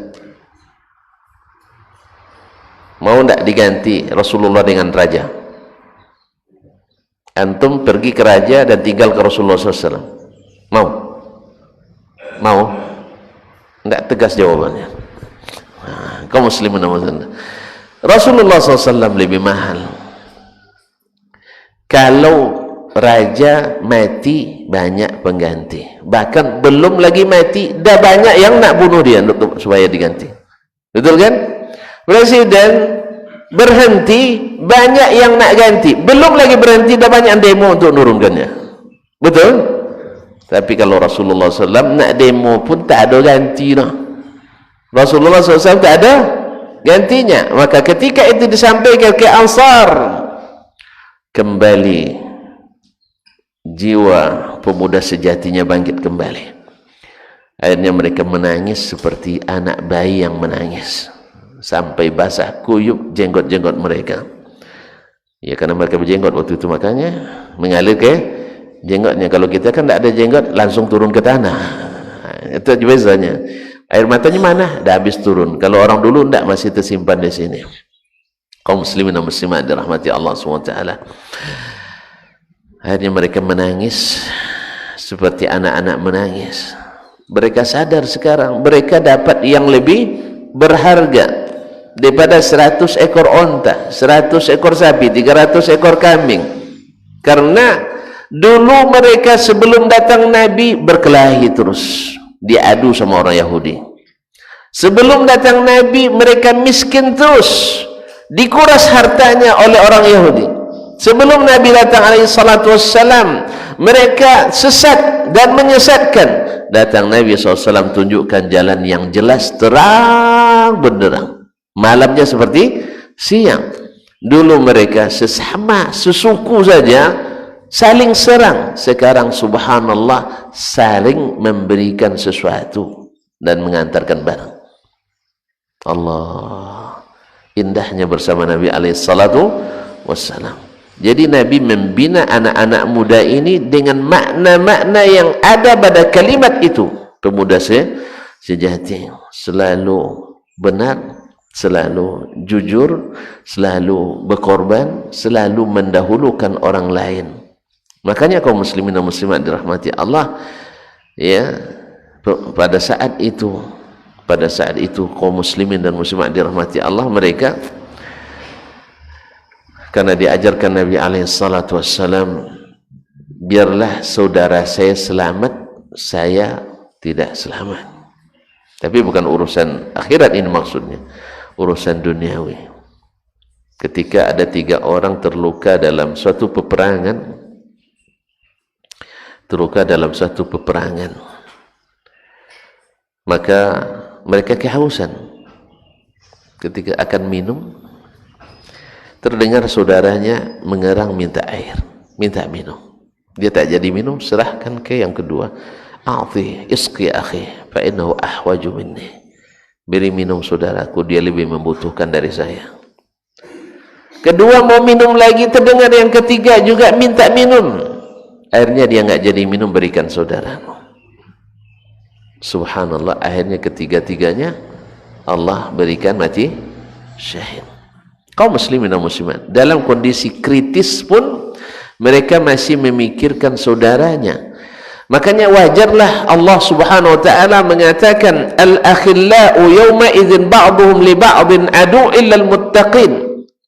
Mau enggak diganti Rasulullah dengan raja? Antum pergi ke raja dan tinggal ke Rasulullah SAW, mau? Mau? Tidak tegas jawabannya. Kaum muslimin Rasulullah SAW lebih mahal. Kalau raja mati banyak pengganti, bahkan belum lagi mati dah banyak yang nak bunuh dia untuk supaya diganti. Betul kan? Presiden berhenti, banyak yang nak ganti, belum lagi berhenti dah banyak demo untuk nurunkannya. Betul? Tapi kalau Rasulullah SAW nak demo pun tak ada ganti noh. Rasulullah SAW tak ada gantinya. Maka ketika itu disampaikan ke Ansar, kembali jiwa pemuda sejatinya bangkit kembali. Akhirnya mereka menangis seperti anak bayi yang menangis, sampai basah kuyup jenggot-jenggot mereka. Ya, karena mereka berjenggot waktu itu, makanya mengalir ke jenggotnya. Kalau kita kan tidak ada jenggot, langsung turun ke tanah. Itu biasanya. Air matanya mana? Dah habis turun. Kalau orang dulu tidak, masih tersimpan di sini. Kaum muslimin dan muslimat dirahmati Allah SWT. Akhirnya mereka menangis seperti anak-anak menangis. Mereka sadar sekarang mereka dapat yang lebih berharga daripada 100 ekor onta, 100 ekor sapi, 300 ekor kambing. Karena dulu mereka sebelum datang Nabi berkelahi terus, diadu sama orang Yahudi. Sebelum datang Nabi mereka miskin terus, dikuras hartanya oleh orang Yahudi. Sebelum Nabi datang alaihi salatu wassalam, mereka sesat dan menyesatkan. Datang Nabi SAW tunjukkan jalan yang jelas, terang benderang. Malamnya seperti siang. Dulu mereka sesama, sesuku saja saling serang. Sekarang subhanallah saling memberikan sesuatu dan mengantarkan barang. Allah, indahnya bersama Nabi alaihi salatu wassalam. Jadi Nabi membina anak-anak muda ini dengan makna-makna yang ada pada kalimat itu. Pemuda sejati, selalu benar, selalu jujur, selalu berkorban, selalu mendahulukan orang lain. Makanya kaum muslimin dan muslimat dirahmati Allah, ya, pada saat itu kaum muslimin dan muslimat dirahmati Allah, mereka karena diajarkan Nabi SAW, biarlah saudara saya selamat, saya tidak selamat. Tapi bukan urusan akhirat ini maksudnya, urusan duniawi. Ketika ada 3 orang terluka dalam suatu peperangan, maka mereka kehausan. Ketika akan minum, terdengar saudaranya mengerang minta air, minta minum. Dia tak jadi minum, serahkan ke yang kedua. A'ti isqi akhi fa innahu ahwaju minni. Beri minum saudaraku, dia lebih membutuhkan dari saya. Kedua mau minum lagi, terdengar yang ketiga juga minta minum. Akhirnya dia enggak jadi minum, berikan saudaraku. Subhanallah, akhirnya ketiga-tiganya Allah berikan mati syahid. Kaum muslimin dan muslimat dalam kondisi kritis pun mereka masih memikirkan saudaranya. Makanya wajarlah Allah Subhanahu wa taala mengatakan al-akhillau yawma idzin ba'dhum li ba'dhin adu illa al-muttaqin.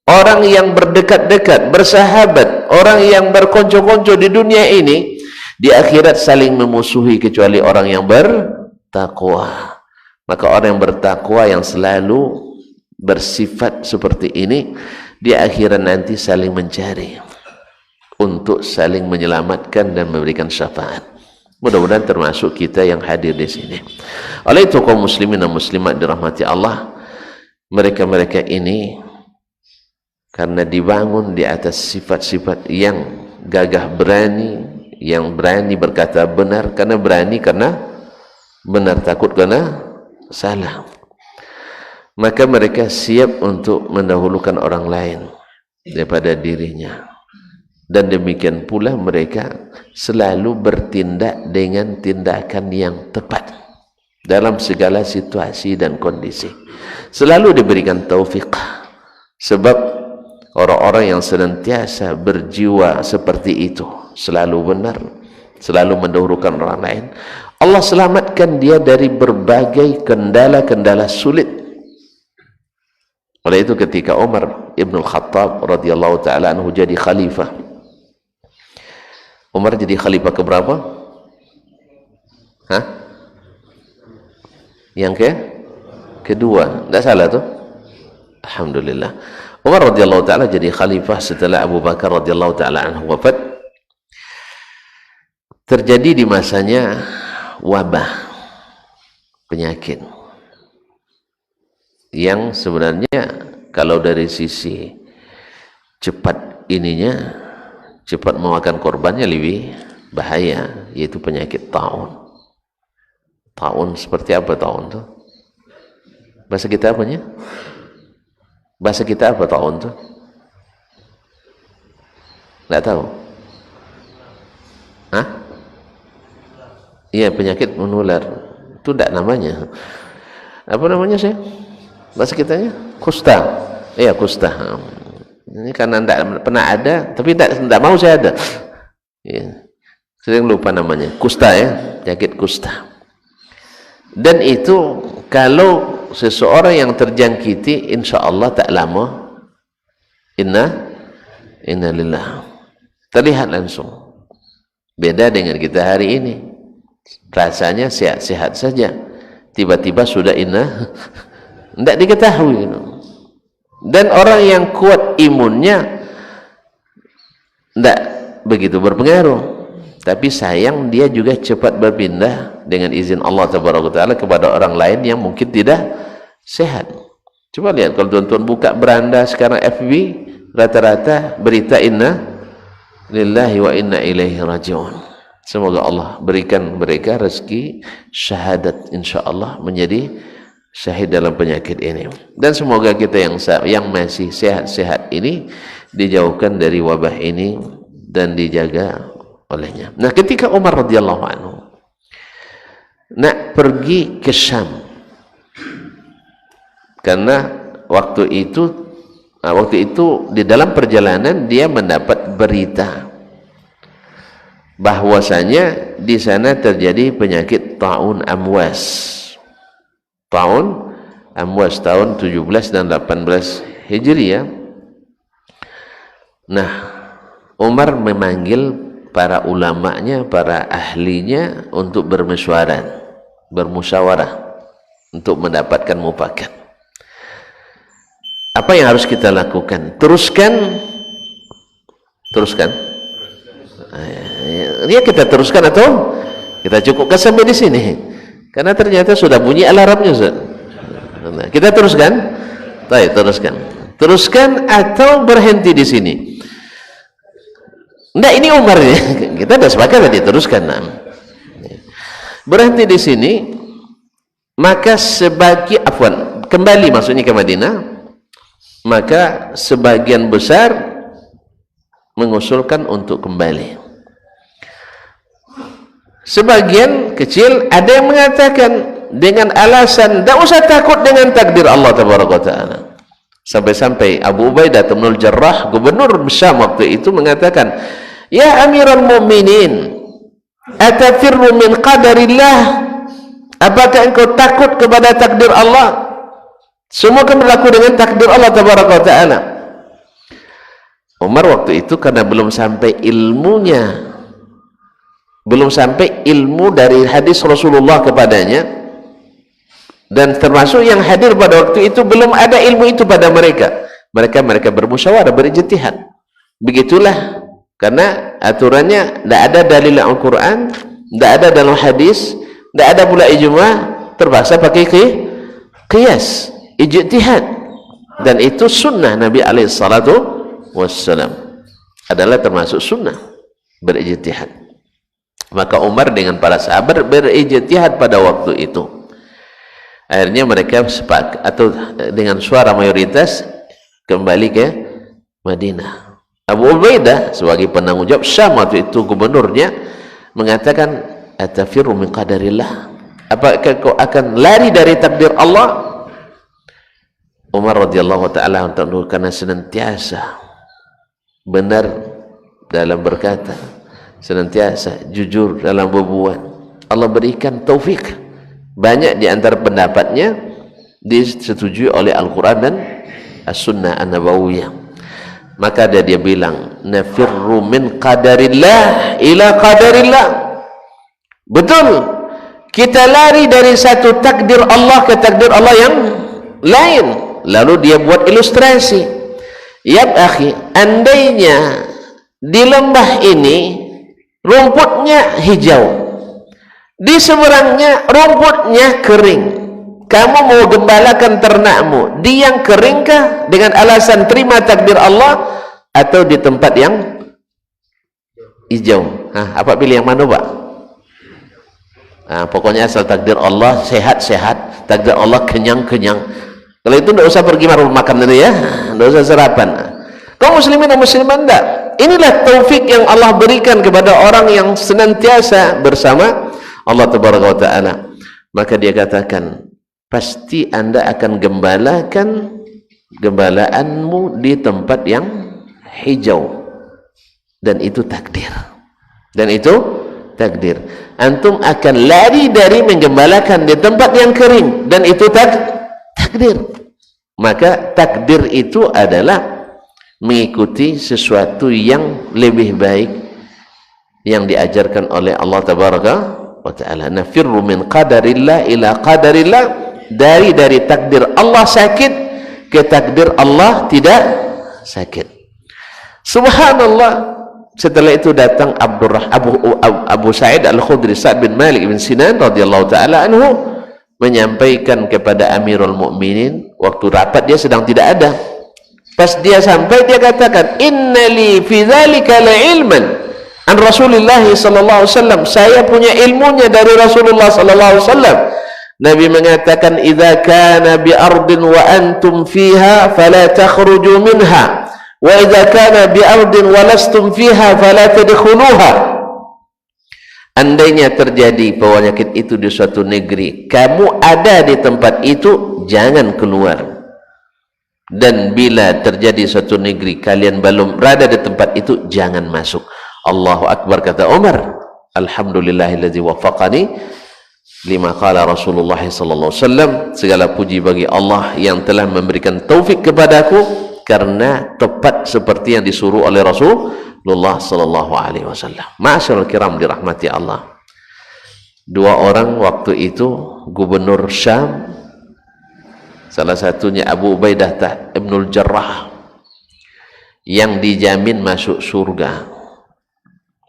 Orang yang berdekat-dekat, bersahabat, orang yang berkonco-konco di dunia ini, di akhirat saling memusuhi kecuali orang yang bertakwa. Maka orang yang bertakwa yang selalu bersifat seperti ini, di akhirat nanti saling mencari untuk saling menyelamatkan dan memberikan syafaat. Mudah-mudahan termasuk kita yang hadir di sini. Oleh itu kaum muslimin dan muslimat dirahmati Allah, mereka-mereka ini karena dibangun di atas sifat-sifat yang gagah berani, yang berani berkata benar karena berani, karena benar, takut karena salah, maka mereka siap untuk mendahulukan orang lain daripada dirinya. Dan demikian pula mereka selalu bertindak dengan tindakan yang tepat dalam segala situasi dan kondisi. Selalu diberikan taufik, sebab orang-orang yang senantiasa berjiwa seperti itu, selalu benar, selalu mendahulukan orang lain, Allah selamatkan dia dari berbagai kendala-kendala sulit. Oleh itu ketika Umar Ibn Khattab radhiyallahu ta'ala anhu jadi khalifah, Umar jadi khalifah keberapa? Hah? Yang kedua, tidak salah tuh? Alhamdulillah. Umar radhiyallahu ta'ala jadi khalifah setelah Abu Bakar radhiyallahu ta'ala anhu wafat. Terjadi di masanya wabah, penyakit yang sebenarnya kalau dari sisi cepat ininya, cepat memakan korbannya lebih bahaya, yaitu penyakit taun. Taun seperti apa taun tuh? Bahasa kita apanya? Bahasa kita apa taun tuh? Nggak tahu? Hah? Iya, penyakit menular. Itu tidak namanya. Apa namanya sih? Bahasa kitanya? Kusta. Iya, kusta. Ini karena tidak pernah ada, tapi tidak mau saya ada. Ya. Sering lupa namanya. Kusta ya, penyakit kusta. Dan itu kalau seseorang yang terjangkiti, insya Allah tak lama, inna lillah, terlihat langsung. Beda dengan kita hari ini. Rasanya sehat-sehat saja, tiba-tiba sudah tidak diketahui. Dan orang yang kuat imunnya tidak begitu berpengaruh, tapi sayang dia juga cepat berpindah dengan izin Allah Taala kepada orang lain yang mungkin tidak sehat. Coba lihat kalau tuan-tuan buka beranda sekarang FB, rata-rata berita inna lillahi wa inna ilaihi raji'un. Semoga Allah berikan mereka rezeki syahadat, insyaallah menjadi syahid dalam penyakit ini. Dan semoga kita yang masih sehat-sehat ini dijauhkan dari wabah ini dan dijaga olehnya. Nah, ketika Umar radhiyallahu anhu nak pergi ke Syam, karena waktu itu di dalam perjalanan dia mendapat berita bahwasanya di sana terjadi penyakit taun amwas. Taun amwas tahun 17 dan 18 Hijriah. Nah, Umar memanggil para ulamanya, para ahlinya untuk bermusyawarah untuk mendapatkan mufakat. Apa yang harus kita lakukan? Teruskan. Ya, kita teruskan atau kita cukupkan sampai di sini? Karena ternyata sudah bunyi alarmnya, Ustaz. Nah, kita teruskan. Baik, teruskan. Teruskan atau berhenti di sini? Enggak, ini Umar ya. Kita sudah sepakat tadi teruskan. Nah. Berhenti di sini, maka kembali maksudnya ke Madinah, maka sebagian besar mengusulkan untuk kembali. Sebagian kecil ada yang mengatakan dengan alasan tidak usah takut dengan takdir Allah tabaraka taala. Sampai-sampai Abu Ubaidah bin Al-Jarrah, gubernur Syam waktu itu, mengatakan, "Ya Amirul Mukminin, atafirru min qadarillah? Apakah engkau takut kepada takdir Allah? Semua kan berlaku dengan takdir Allah tabaraka taala." Umar waktu itu karena belum sampai ilmunya, belum sampai ilmu dari hadis Rasulullah kepadanya, dan termasuk yang hadir pada waktu itu belum ada ilmu itu pada mereka. Mereka bermusyawarah, berijtihad. Begitulah, karena aturannya tidak ada dalil Al-Quran, tidak ada dalam hadis, tidak ada pula ijma', terpaksa pakai qiyas, ijtihad. Dan itu sunnah Nabi alaihissalatu wassalam, adalah termasuk sunnah berijtihad. Maka Umar dengan para sahabat berijtihad pada waktu itu. Akhirnya mereka sepakat, atau dengan suara mayoritas, kembali ke Madinah. Abu Ubaidah sebagai penanggung jawab Syam waktu itu, gubernurnya, mengatakan, "Atafirru min qadarillah? Apakah kau akan lari dari takdir Allah?" Umar radhiyallahu taala anhu karena senantiasa benar dalam berkata, senantiasa jujur dalam berbuat, Allah berikan taufik. Banyak di antara pendapatnya disetujui oleh Al-Quran dan As-Sunnah An-Nabawiyah. Maka dia bilang, "Nafirru min qadarillah ila qadarillah." Betul, kita lari dari satu takdir Allah ke takdir Allah yang lain. Lalu dia buat ilustrasi, "Ya akhi, andainya di lembah ini rumputnya hijau, di seberangnya rumputnya kering. Kamu mau gembalakan ternakmu di yang keringkah dengan alasan terima takdir Allah, atau di tempat yang hijau? Apa pilih yang mana, Pak? Pokoknya asal takdir Allah sehat-sehat, takdir Allah kenyang-kenyang. Kalau itu tidak usah pergi makan dulu ya, tidak usah sarapan. Kau muslimin dan muslimat enggak? Inilah taufik yang Allah berikan kepada orang yang senantiasa bersama Allah tabaraka wa ta'ala. Maka dia katakan, pasti anda akan gembalaanmu di tempat yang hijau, dan itu takdir. Dan itu takdir. Antum akan lari dari menggembalakan di tempat yang kering, dan itu takdir. Maka takdir itu adalah mengikuti sesuatu yang lebih baik yang diajarkan oleh Allah tabaraka wa ta'ala. Nafirru min qadarillah ila qadarillah, dari takdir Allah sakit ke takdir Allah tidak sakit. Subhanallah. Setelah itu datang Abu Sa'id Al-Khudri, Sa'd bin Malik bin Sinan radhiyallahu ta'ala anhu, menyampaikan kepada Amirul Mukminin. Waktu rapat dia sedang tidak ada. Pas dia sampai, dia katakan, "Innali fi dzalika la ilman an Rasulullah sallallahu alaihi wasallam." Saya punya ilmunya dari Rasulullah sallallahu alaihi wasallam. Nabi mengatakan, "Idza kana bi ardin wa antum fiha fala takhruju minha, wa idza kana bi ardin wa lastum fiha fala tadkhuluha." Andainya terjadi penyakit itu di suatu negeri, kamu ada di tempat itu, jangan keluar. Dan bila terjadi suatu negeri, kalian belum berada di tempat itu, jangan masuk. Allahu Akbar, kata Umar. Alhamdulillahilladzi waffaqani lima qala Rasulullah sallallahu alaihi wasallam. Segala puji bagi Allah yang telah memberikan taufik kepadaku, karena tepat seperti yang disuruh oleh Rasulullah sallallahu alaihi wasallam. Ma'asyiral kiram dirahmati Allah. Dua orang waktu itu gubernur Syam, salah satunya Abu Ubaidah Ibnul Jarrah, yang dijamin masuk surga,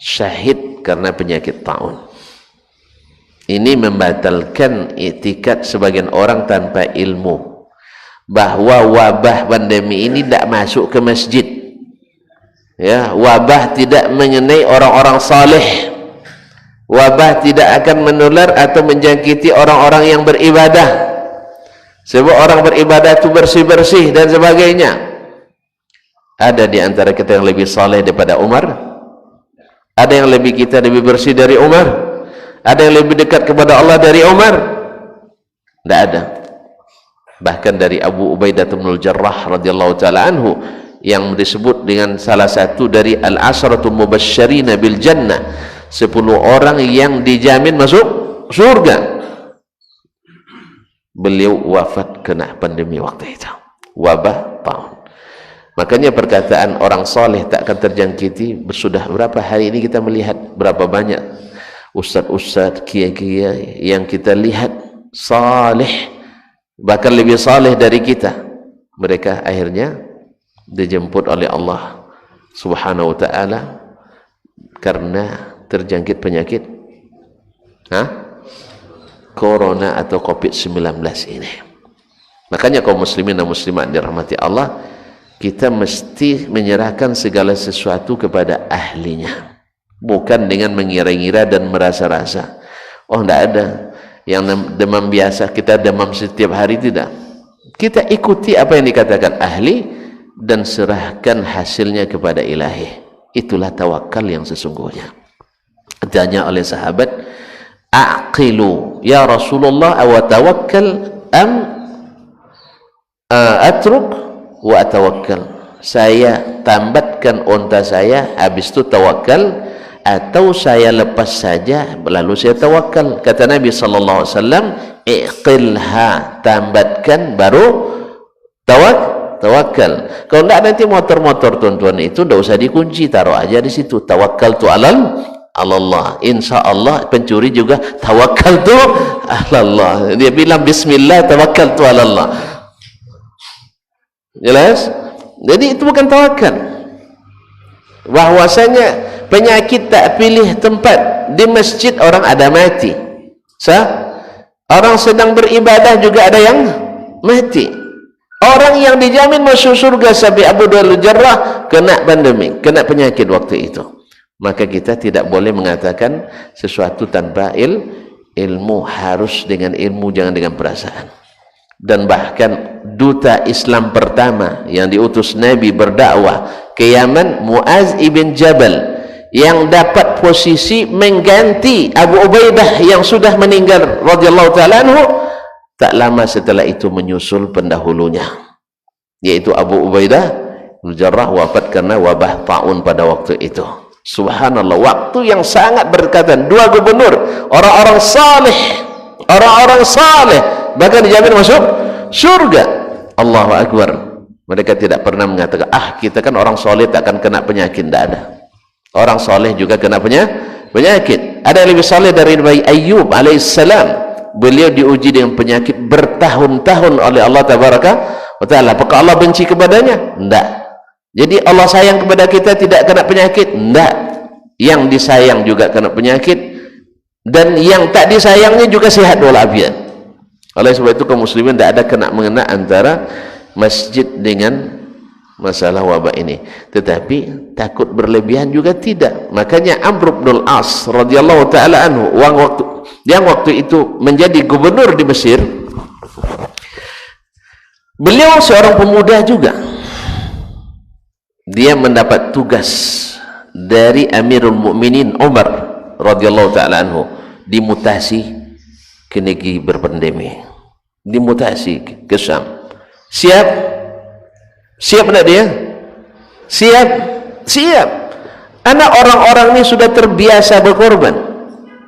syahid karena penyakit taun. Ini membatalkan i'tikad sebagian orang tanpa ilmu, bahwa wabah pandemi ini tidak masuk ke masjid. Ya, wabah tidak mengenai orang-orang saleh. Wabah tidak akan menular atau menjangkiti orang-orang yang beribadah. Sebab orang beribadah itu bersih-bersih dan sebagainya. Ada di antara kita yang lebih saleh daripada Umar? Ada yang kita lebih bersih dari Umar? Ada yang lebih dekat kepada Allah dari Umar? Tidak ada. Bahkan dari Abu Ubaidah bin Al-Jarrah radhiyallahu taala anhu, yang disebut dengan salah satu dari al-asharatul mubasysyirina bil jannah, 10 orang yang dijamin masuk surga. Beliau wafat kena pandemi waktu itu, wabah tahun. Makanya perkataan orang soleh tak akan terjangkiti, sudah berapa hari ini kita melihat berapa banyak ustaz-ustaz, kiai-kiai yang kita lihat saleh, bahkan lebih saleh dari kita. Mereka akhirnya dijemput oleh Allah Subhanahu wa taala karena terjangkit penyakit corona atau COVID-19 ini. Makanya kaum muslimin dan muslimat dirahmati Allah, kita mesti menyerahkan segala sesuatu kepada ahlinya, bukan dengan mengira-ngira dan merasa-rasa. Oh, tidak ada yang demam biasa, kita demam setiap hari, tidak. Kita ikuti apa yang dikatakan ahli dan serahkan hasilnya kepada ilahi. Itulah tawakal yang sesungguhnya. Ditanya oleh sahabat, aqilu ya Rasulullah aw tawakkal am atruk wa tawakkal. Saya tambatkan unta saya, habis itu tawakal, atau saya lepas saja lalu saya tawakal. Kata Nabi sallallahu alaihi wasallam, iqilha, tambatkan baru tawakal. Kalau tidak nanti motor-motor tuan-tuan itu tidak usah dikunci, taruh aja di situ, tawakkaltu Allah. Insya Allah pencuri juga tawakkaltu Allah. Dia bilang bismillah tawakkaltu Allah. Jelas? Jadi itu bukan tawakal. Bahwasanya penyakit tak pilih tempat. Di masjid orang ada mati, orang sedang beribadah juga ada yang mati. Orang yang dijamin masuk surga sampai Abu Al-Jarrah kena pandemi, kena penyakit waktu itu. Maka kita tidak boleh mengatakan sesuatu tanpa ilmu, harus dengan ilmu, jangan dengan perasaan. Dan bahkan duta Islam pertama yang diutus Nabi berdakwah ke Yaman, Muaz ibn Jabal, yang dapat posisi mengganti Abu Ubaidah yang sudah meninggal radhiyallahu taala anhu, tak lama setelah itu menyusul pendahulunya, yaitu Abu Ubaidah Al-Jarrah, wafat karena wabah taun pada waktu itu. Subhanallah, waktu yang sangat berkaitan. 2 gubernur, orang-orang saleh, bahkan dijamin masuk surga. Allahu Akbar. Mereka tidak pernah mengatakan, kita kan orang soleh tak akan kena penyakit. Tidak ada. Orang soleh juga kena penyakit. Ada yang lebih soleh dari Nabi Ayyub alaihissalam. Beliau diuji dengan penyakit bertahun-tahun oleh Allah Tabaraka wa Ta'ala. Apakah Allah benci kepadanya? Tidak. Jadi Allah sayang kepada kita tidak kena penyakit? Tidak. Yang disayang juga kena penyakit, dan yang tak disayangnya juga sehat walafiat. Oleh sebab itu kaum muslimin tidak ada kena-mengena antara masjid dengan masalah wabah ini. Tetapi takut berlebihan juga tidak. Makanya Amr bin Al-As radhiyallahu taala anhu, yang waktu itu menjadi gubernur di Mesir, beliau seorang pemuda juga. Dia mendapat tugas dari Amirul Mukminin Umar radhiyallahu taala anhu, dimutasi ke negeri berpandemi, dimutasi ke Syam. Siap enggak dia? Siap. Anak orang-orang ini sudah terbiasa berkorban.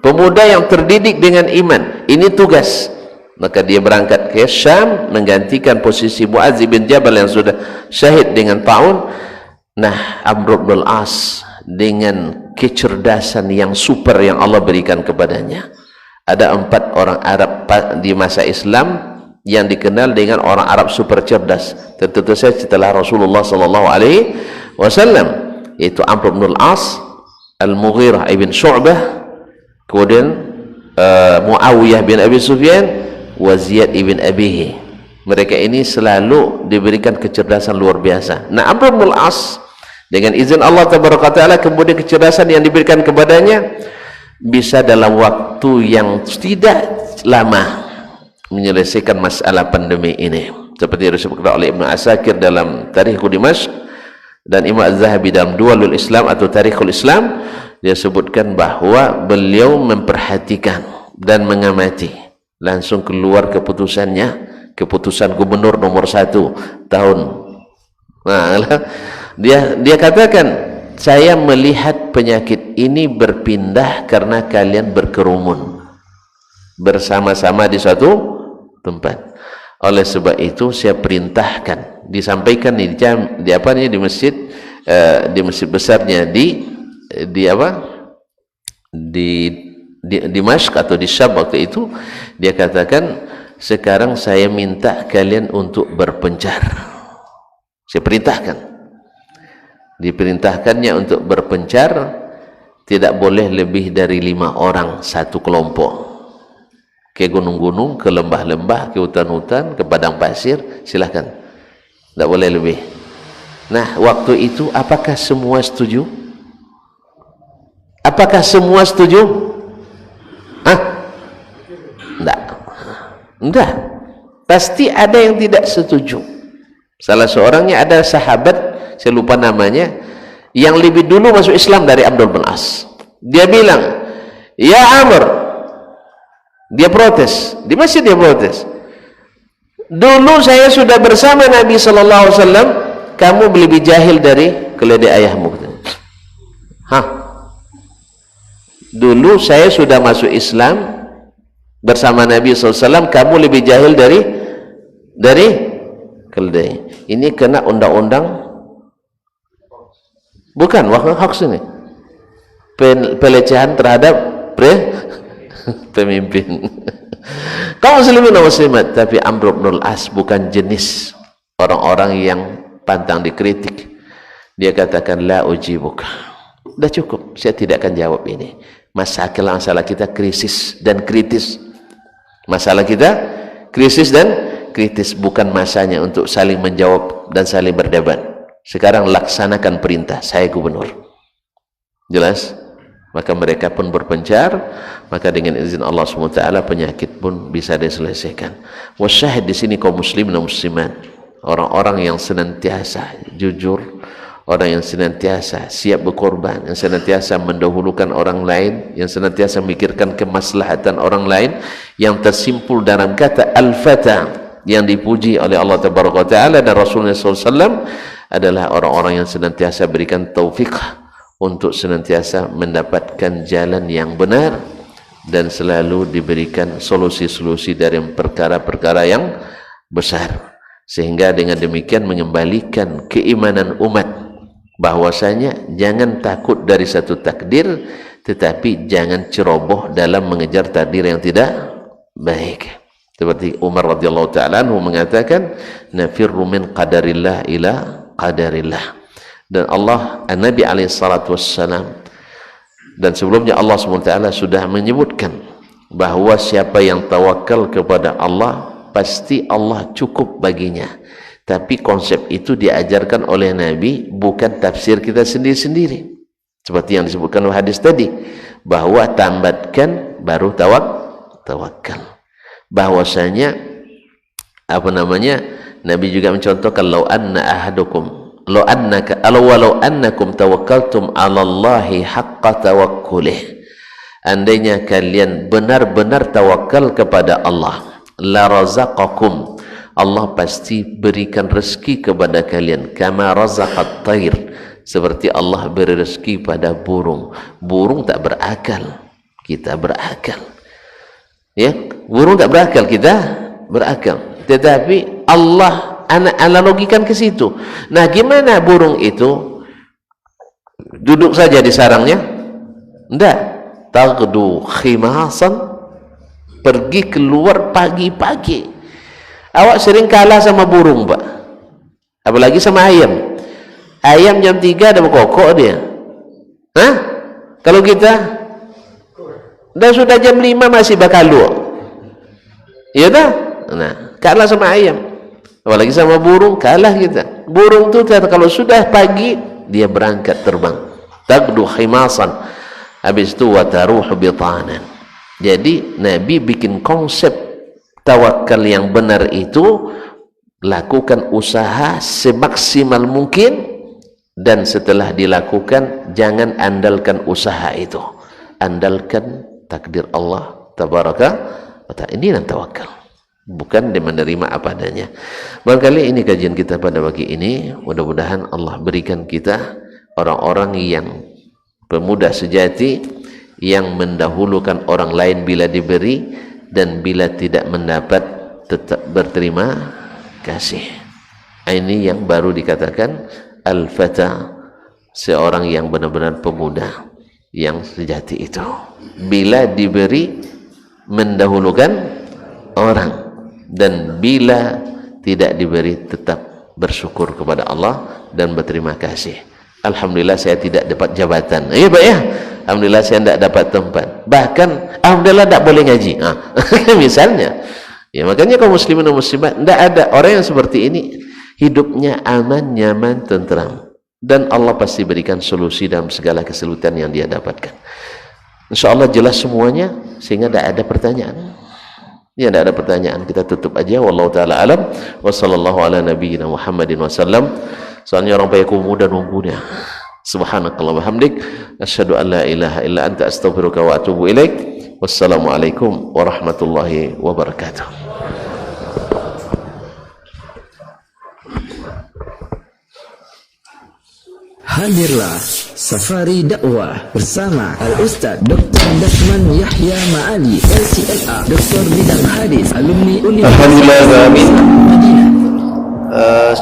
Pemuda yang terdidik dengan iman, ini tugas. Maka dia berangkat ke Syam menggantikan posisi Muaz bin Jabal yang sudah syahid dengan taun. Nah, Amr bin Al-As dengan kecerdasan yang super yang Allah berikan kepadanya. Ada 4 orang Arab di masa Islam yang dikenal dengan orang Arab super cerdas. Tentu saja setelah Rasulullah sallallahu alaihi wasallam, yaitu Amr bin Al-As, Al-Mughirah ibn Syu'bah, kemudian Muawiyah bin Abi Sufyan, wa Ziyad ibn Abihi. Mereka ini selalu diberikan kecerdasan luar biasa. Nah, Amr bin Al-As dengan izin Allah Tabaraka Ta'ala, kemudian kecerdasan yang diberikan kepadanya, bisa dalam waktu yang tidak lama menyelesaikan masalah pandemi ini, seperti yang disebutkan oleh Ibnu Asakir dalam Tarikhul Dimashq dan Imam Az-Zahabi dalam Dualul Islam atau Tarikhul Islam, dia sebutkan bahwa beliau memperhatikan dan mengamati, langsung keluar keputusannya, keputusan gubernur nomor 1 tahun. Nah, dia katakan, saya melihat penyakit ini berpindah karena kalian berkerumun bersama-sama di suatu tempat. Oleh sebab itu saya perintahkan, disampaikan di masjid, di masjid besarnya di Dimashq atau di Syam waktu itu, dia katakan, sekarang saya minta kalian untuk berpencar. Saya perintahkan, diperintahkannya untuk berpencar, tidak boleh lebih dari 5 orang satu kelompok, ke gunung-gunung, ke lembah-lembah, ke hutan-hutan, ke padang pasir, silahkan, tidak boleh lebih. Nah, waktu itu apakah semua setuju? Apakah semua setuju? Enggak. Pasti ada yang tidak setuju. Salah seorangnya ada sahabat, saya lupa namanya, yang lebih dulu masuk Islam dari Abdul bin As. Dia bilang, ya Amr, dia protes, di masjid dia protes. Dulu saya sudah bersama Nabi sallallahu alaihi wasallam, kamu lebih jahil dari keledai ayahmu. Dulu saya sudah masuk Islam bersama Nabi SAW, kamu lebih jahil dari keledai. Ini kena undang-undang, bukan hoax ini, pelecehan terhadap pemimpin. Kaum muslimin dan muslimat, tapi Amr bin al-As bukan jenis orang-orang yang pantang dikritik. Dia katakan, la ujibuka, sudah cukup, saya tidak akan jawab ini. Masalah kita krisis dan kritis. Masalah kita krisis dan kritis, bukan masanya untuk saling menjawab dan saling berdebat. Sekarang laksanakan perintah, saya gubernur. Jelas? Maka mereka pun berpencar, maka dengan izin Allah SWT penyakit pun bisa diselesaikan. Wasyahid di sini kaum muslimin dan muslimat, orang-orang yang senantiasa jujur, orang yang senantiasa siap berkorban, yang senantiasa mendahulukan orang lain, yang senantiasa memikirkan kemaslahatan orang lain, yang tersimpul dalam kata al-fata yang dipuji oleh Allah Taala dan Rasulullah SAW, adalah orang-orang yang senantiasa berikan taufik untuk senantiasa mendapatkan jalan yang benar dan selalu diberikan solusi-solusi dari perkara-perkara yang besar, sehingga dengan demikian mengembalikan keimanan umat bahwasanya jangan takut dari satu takdir, tetapi jangan ceroboh dalam mengejar takdir yang tidak baik. Seperti Umar radhiyallahu ta'ala anhu mengatakan, nafirru min qadarillah ila qadarillah. Dan Nabi alaihi salatu wassalam, dan sebelumnya Allah SWT sudah menyebutkan bahwa siapa yang tawakal kepada Allah, pasti Allah cukup baginya. Tapi konsep itu diajarkan oleh Nabi, bukan tafsir kita sendiri-sendiri. Seperti yang disebutkan oleh hadis tadi, bahwa tambatkan baru tawakal. Bahwasanya Nabi juga mencontohkan, walau annakum tawakkaltum 'ala Allahi haqqa tawakkulih. Andainya kalian benar-benar tawakal kepada Allah, la razaqakum, Allah pasti berikan rezeki kepada kalian, kama razaqat tayr, seperti Allah beri rezeki pada burung. Burung tak berakal, kita berakal. Ya, burung tak berakal, kita berakal. Tetapi Allah analogikan ke situ. Nah, gimana burung itu duduk saja di sarangnya? Enggak. Taghdu khimasan, pergi keluar pagi-pagi. Awak sering kalah sama burung, Pak. Apalagi sama ayam. Ayam jam 3 ada berkokok dia. Kalau kita sudah jam 5 masih bakalu. Iya tak? Nah, kalah sama ayam. Apalagi sama burung, kalah kita. Burung itu kalau sudah pagi dia berangkat terbang. Taqdu khimasan. Habis itu wataruhu bitanan. Jadi Nabi bikin konsep tawakal yang benar itu, lakukan usaha semaksimal mungkin dan setelah dilakukan jangan andalkan usaha itu, andalkan takdir Allah tabaraka wa ta'ala. Ini dan tawakal, bukan dia menerima apa adanya. Barangkali ini kajian kita pada pagi ini. Mudah-mudahan Allah berikan kita orang-orang yang pemuda sejati, yang mendahulukan orang lain bila diberi, dan bila tidak mendapat tetap berterima kasih. Ini yang baru dikatakan al-fata, seorang yang benar-benar pemuda yang sejati itu. Bila diberi mendahulukan orang, dan bila tidak diberi tetap bersyukur kepada Allah dan berterima kasih. Alhamdulillah saya tidak dapat jabatan. Iya Pak ya. Alhamdulillah saya tidak dapat tempat. Bahkan alhamdulillah tidak boleh ngaji. Misalnya. Ya, makanya kaum muslimin dan muslimat, tidak ada orang yang seperti ini hidupnya aman, nyaman, tentram, dan Allah pasti berikan solusi dalam segala kesulitan yang dia dapatkan. InsyaAllah jelas semuanya, sehingga tidak ada pertanyaan. Ya, tidak ada pertanyaan. Kita tutup aja. Wallahu ta'ala alam. Wa sallallahu ala nabiyyina Muhammadin wa sallam. Soalnya orang payah muda nunggunya. Subhanakallah wa hamdik. Asyhadu an la ilaha illa anta astaghfiruka wa atubu ilaik. Wassalamualaikum warahmatullahi wabarakatuh. Hadirlah Safari Dakwah bersama Al-Ustaz Dr. Dasman Yahya Ma'ali, LCLA, Doktor Bidang Hadis, alumni Universitas Madinah.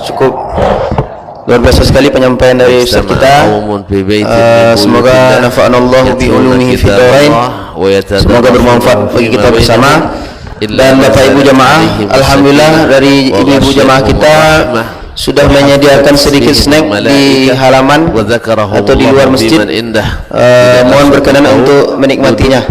Cukup luar biasa sekali penyampaian dari Ustaz kita. Semoga nafa'anallahu bi ulumihi fid dharain. Semoga bermanfaat bagi kita bersama. Dan Bapak Ibu jamaah, alhamdulillah dari ibu-ibu jamaah kita sudah menyediakan sedikit snack di halaman atau di luar masjid. Mohon berkenan untuk menikmatinya.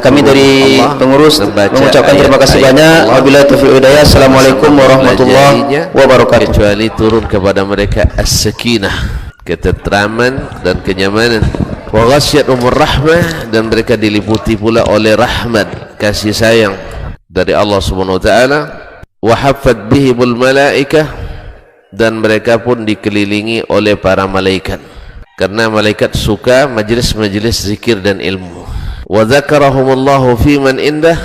Kami dari pengurus mengucapkan terima kasih banyak. Wabillahi taufiq wal hidayah. Assalamualaikum warahmatullahi wabarakatuh. Kecuali turun kepada mereka as-sakinah, ketentraman dan kenyamanan. Wa ghasyiyatuhumur rahmah, dan mereka diliputi pula oleh rahmat, kasih sayang dari Allah Subhanahu wa taala. Wa haffat bihimul malaikah, dan mereka pun dikelilingi oleh para malaikat, karena malaikat suka majlis-majlis zikir dan ilmu. Wa dzakarahumullahu fi man indah,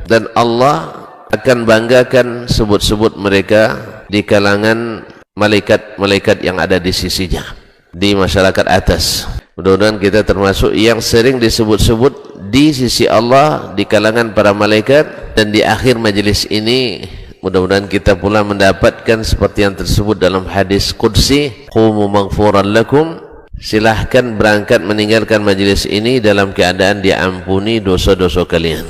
dan Allah akan banggakan sebut-sebut mereka di kalangan malaikat-malaikat yang ada di sisinya, di masyarakat atas. Mudah-mudahan kita termasuk yang sering disebut-sebut di sisi Allah, di kalangan para malaikat, dan di akhir majlis ini mudah-mudahan kita pula mendapatkan seperti yang tersebut dalam hadis qudsi, qumu maghfuran lakum, silahkan berangkat meninggalkan majlis ini dalam keadaan diampuni dosa-dosa kalian.